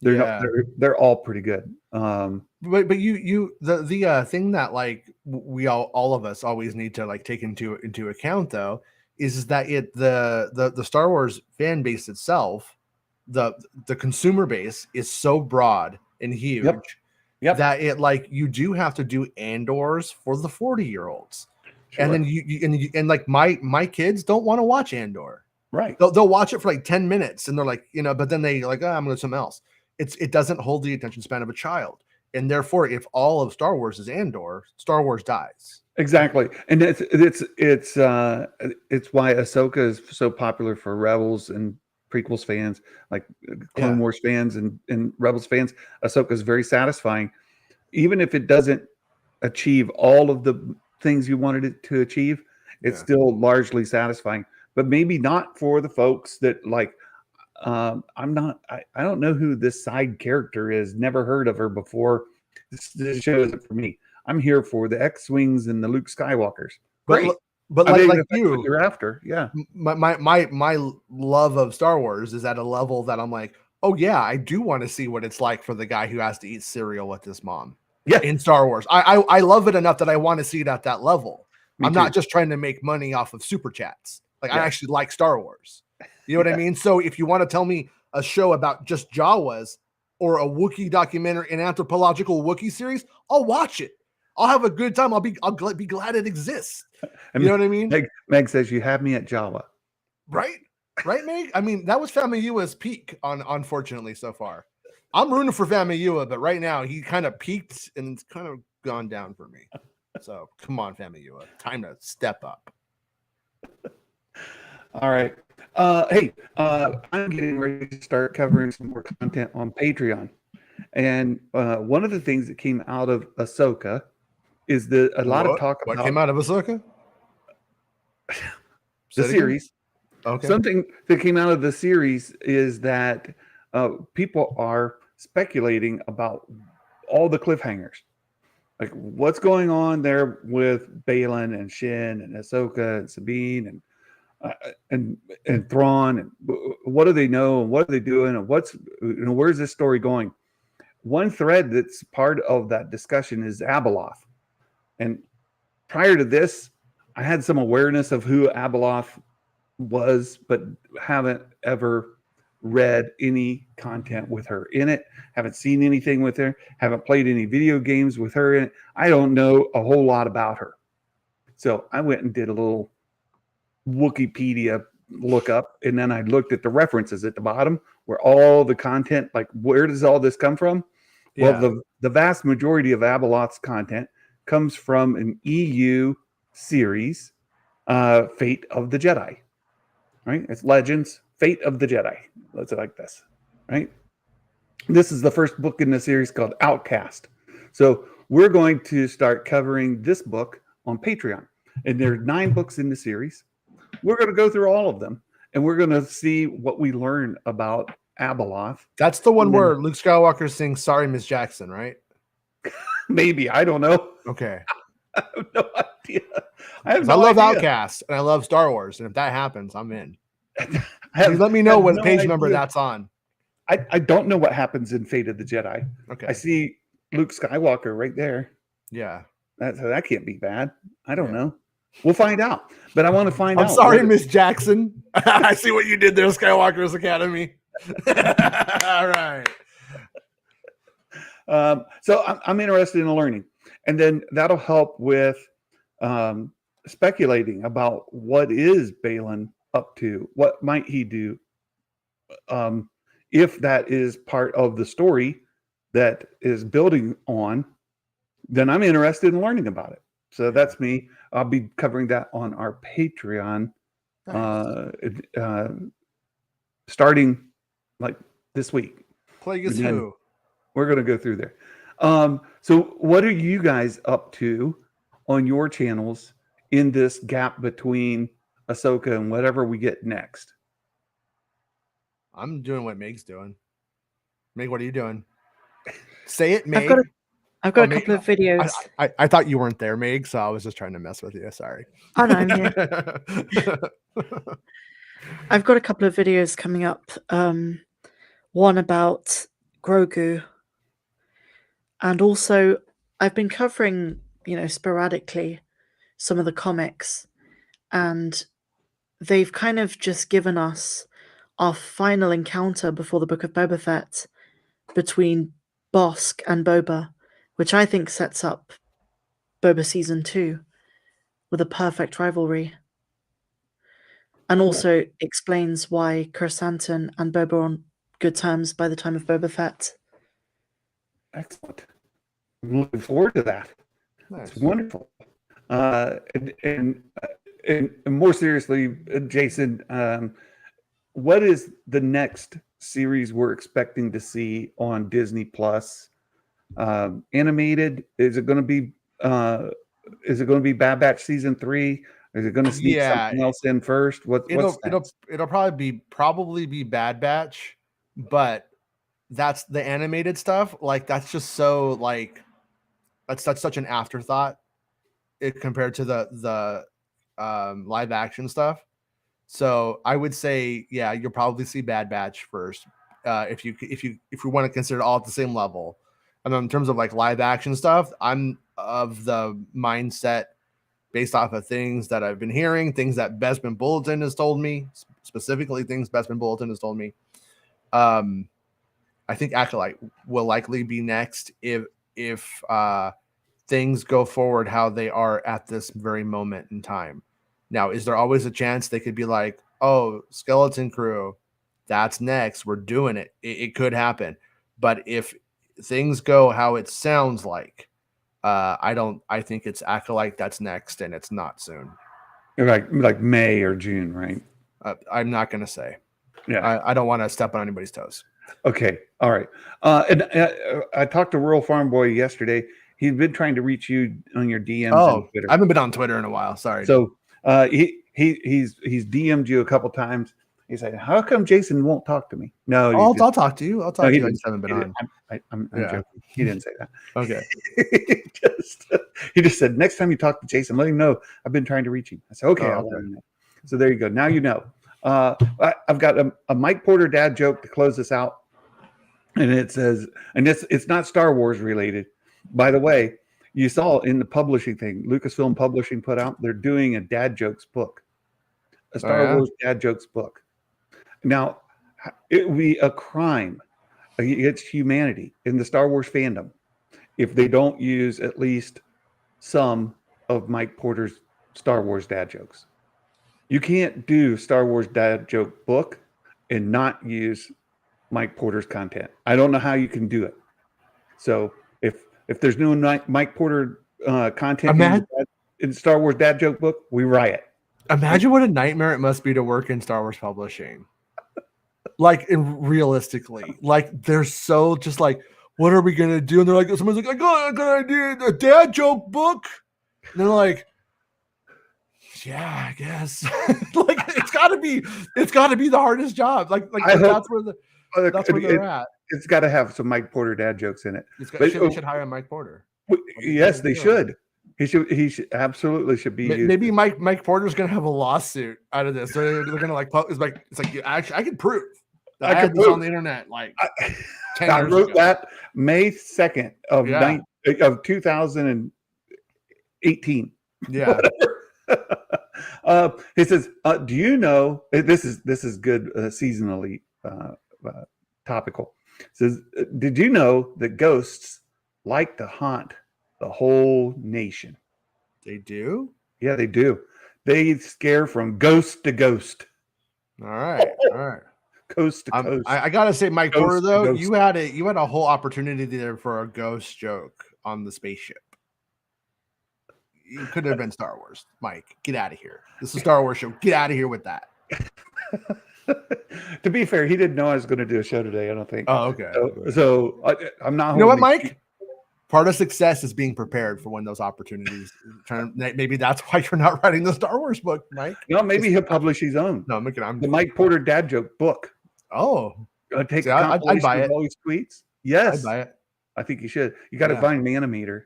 They're all pretty good. But the thing that we all of us always need to take into account though is that the Star Wars fan base itself, the consumer base is so broad and huge that it you do have to do Andors for the 40-year-olds. Sure. And then you my kids don't want to watch Andor. Right. They'll watch it for like 10 minutes and they're like, but then they like, I'm going to do something else. It doesn't hold the attention span of a child. And therefore, if all of Star Wars is Andor, Star Wars dies. Exactly. And it's why Ahsoka is so popular for Rebels and prequels fans, like Clone Wars fans and Rebels fans. Ahsoka is very satisfying. Even if it doesn't achieve all of the things you wanted it to achieve, it's still largely satisfying. But maybe not for the folks that like, I don't know who this side character is. Never heard of her before. This shows it for me. I'm here for the X-wings and the Luke Skywalkers. Great. But like you, you're after, yeah. My love of Star Wars is at a level that I'm like, oh yeah, I do want to see what it's like for the guy who has to eat cereal with his mom. Yeah, in Star Wars, I love it enough that I want to see it at that level. Me I'm too. not just trying to make money off of super chats. Like I actually like Star Wars. You know what I mean? So if you want to tell me a show about just Jawas or a Wookiee documentary, an anthropological Wookiee series, I'll watch it. I'll have a good time. I'll be glad it exists. You know what I mean? Meg says you have me at Jawa. Right, Meg. I mean, that was Famuyiwa's peak unfortunately so far. I'm rooting for Famuyiwa, but right now he kind of peaked and it's kind of gone down for me. So come on, Famuyiwa, time to step up. All right. Hey, I'm getting ready to start covering some more content on Patreon. And one of the things that came out of Ahsoka is that a lot of talk about what came out of Ahsoka? The series. Okay. Something that came out of the series is that people are speculating about all the cliffhangers. Like what's going on there with Baylan and Shin and Ahsoka and Sabine and Thrawn, and what do they know and what are they doing and where's this story going? One thread that's part of that discussion is Abeloth. And prior to this, I had some awareness of who Abeloth was, but haven't ever read any content with her in it, haven't seen anything with her, haven't played any video games with her in it. I don't know a whole lot about her. So I went and did a little Wikipedia lookup, and then I looked at the references at the bottom where all the content, like where does all this come from? Yeah. Well, the vast majority of Abeloth's content comes from an EU series, Fate of the Jedi. Right? It's Legends, Fate of the Jedi. Let's like this, right? This is the first book in the series called Outcast. So we're going to start covering this book on Patreon. And there are 9 books in the series. We're going to go through all of them, and we're going to see what we learn about Abeloth. That's the one where Luke Skywalker sings "Sorry, Miss Jackson," right? Maybe, I don't know. Okay, I have no idea. I love Outcast and I love Star Wars, and if that happens, I'm in. Let me know what page number that's on. I don't know what happens in Fate of the Jedi. Okay, I see Luke Skywalker right there. Yeah, that can't be bad. I don't know. We'll find out, but I want to find out. I'm sorry, Miss Jackson. I see what you did there, Skywalker's Academy. All right. So I'm interested in learning, and then that'll help with speculating about what is Baylan up to, what might he do, if that is part of the story that is building on. Then I'm interested in learning about it. So that's me. I'll be covering that on our Patreon, starting like this week. Plague is who? We're going to go through there. So what are you guys up to on your channels in this gap between Ahsoka and whatever we get next? I'm doing what Meg's doing. Meg, what are you doing? Say it, Meg. I've got a couple of videos. I thought you weren't there, Meg, so I was just trying to mess with you. Sorry. Oh, no, I'm here. I've got a couple of videos coming up. One about Grogu. And also, I've been covering, sporadically some of the comics. And they've kind of just given us our final encounter before the Book of Boba Fett between Bosk and Boba, which I think sets up Boba Season 2 with a perfect rivalry. and also explains why Chrysanthemum and Boba are on good terms by the time of Boba Fett. Excellent. I'm looking forward to that. Nice. It's wonderful. And more seriously, Jason, what is the next series we're expecting to see on Disney Plus? Animated? Is it going to be Bad Batch season 3? Is it going to sneak something else in first? It'll probably be Bad Batch, but that's the animated stuff. Like that's just so like that's such an afterthought compared to the live action stuff. So I would say, yeah, you'll probably see Bad Batch first, if we want to consider it all at the same level. And then in terms of like live action stuff, I'm of the mindset based off of things that I've been hearing, things that Bespin Bulletin has told me, specifically things Bespin Bulletin has told me. I think Acolyte will likely be next if things go forward how they are at this very moment in time. Now, is there always a chance they could be like, oh, Skeleton Crew, that's next, we're doing it. It could happen. But if things go how it sounds like, I think it's Acolyte that's next, and it's not soon. Like May or June, right? I'm not going to say. Yeah. I don't want to step on anybody's toes. Okay. All right. And I talked to Rural Farm Boy yesterday. He's been trying to reach you on your DMs on Twitter. I haven't been on Twitter in a while. Sorry. So he's DM'd you a couple times. He said, "How come Jason won't talk to me?" No, I'll talk to you. I'll talk to you. I just haven't been on. I'm joking. He didn't say that. Okay. he just said, "Next time you talk to Jason, let him know I've been trying to reach him." I said, "Okay, I'll let him know." So there you go. Now you know. I've got a Mike Porter dad joke to close this out, and it says, and it's not Star Wars related. By the way, you saw in the publishing thing, Lucasfilm Publishing put out, they're doing a dad jokes book, a Star Wars dad jokes book. Now, it would be a crime against humanity in the Star Wars fandom if they don't use at least some of Mike Porter's Star Wars dad jokes. You can't do Star Wars dad joke book and not use Mike Porter's content. I don't know how you can do it. So if there's no Mike Porter content in Star Wars dad joke book, we riot. Imagine what a nightmare it must be to work in Star Wars publishing. Like, realistically, like they're so just like, what are we gonna do? And they're like, someone's like, I got a good idea, a dad joke book. And they're like, yeah, I guess. Like it's gotta be the hardest job. Like that's where they're at. It's got to have some Mike Porter dad jokes in it. They should hire Mike Porter. Yes, they should. He should absolutely should be. Maybe Mike Porter's gonna have a lawsuit out of this. They're gonna like it's like actually I can prove that I had this on the internet. Like I wrote that May 2nd of 2018. Yeah. He says, "Do you know this is good seasonally topical?" It says, "Did you know that ghosts like to haunt the whole nation?" They do? Yeah, they do. They scare from ghost to ghost. All right. Coast to coast. I gotta say, Mike Porter, though, you had a whole opportunity there for a ghost joke on the spaceship. You could have been Star Wars. Mike, get out of here. This is a Star Wars show. Get out of here with that. To be fair, he didn't know I was going to do a show today, I don't think. Oh, okay. So I'm not. You know what, Mike? Part of success is being prepared for when those opportunities turn. Maybe that's why you're not writing the Star Wars book, Mike. No, maybe he'll publish his own. No, the Mike Porter dad joke book. Oh, I'd buy it. All his tweets. Yes, I'd buy it. I think you should. You got to find Manimeter.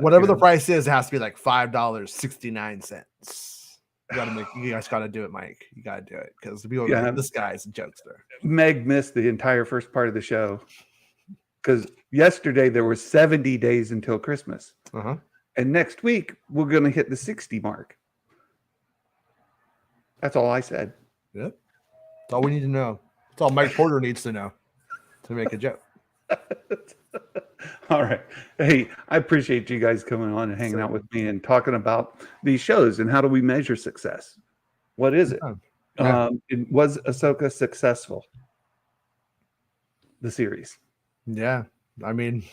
Whatever the price is, it has to be like $5.69. You guys got to do it, Mike. You got to do it because this guy's a jokester. Meg missed the entire first part of the show because yesterday there were 70 days until Christmas, and next week we're going to hit the 60 mark. That's all I said. Yep, that's all we need to know. That's all Mike Porter needs to know to make a joke. All right. Hey, I appreciate you guys coming on and hanging out with me and talking about these shows and how do we measure success? What is it? Yeah. Was Ahsoka successful? The series. Yeah. I mean,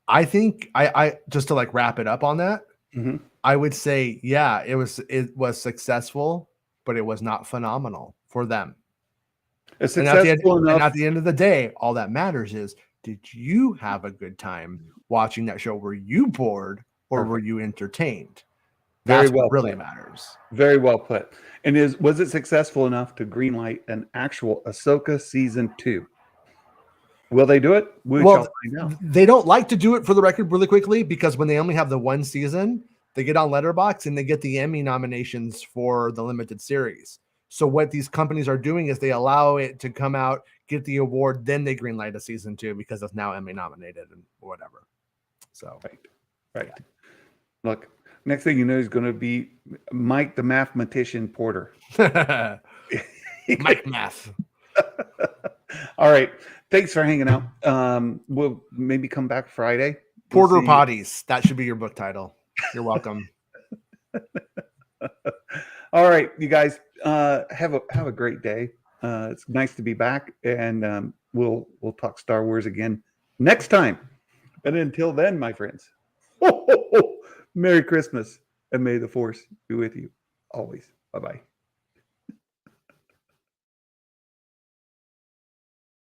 I think I just to like wrap it up on that, Mhm. I would say, yeah, it was successful, but it was not phenomenal for them. It's And successful enough. at the end of the day, all that matters is, did you have a good time watching that show? Were you bored or were you entertained? Very That's well what really put. matters. Very well put. And was it successful enough to greenlight an actual Ahsoka season 2? Will they do it? We shall find out. They don't like to do it for the record really quickly because when they only have the one season, they get on Letterboxd and they get the Emmy nominations for the limited series. So what these companies are doing is they allow it to come out, get the award, then they greenlight a season 2 because it's now Emmy nominated and whatever. So Right. Look, next thing you know is going to be Mike the mathematician Porter. Mike Math. All right. Thanks for hanging out. We'll maybe come back Friday. Porter Potties. That should be your book title. You're welcome. All right, you guys, have a great day. It's nice to be back, and we'll talk Star Wars again next time. And until then, my friends, Merry Christmas, and may the Force be with you always. Bye-bye.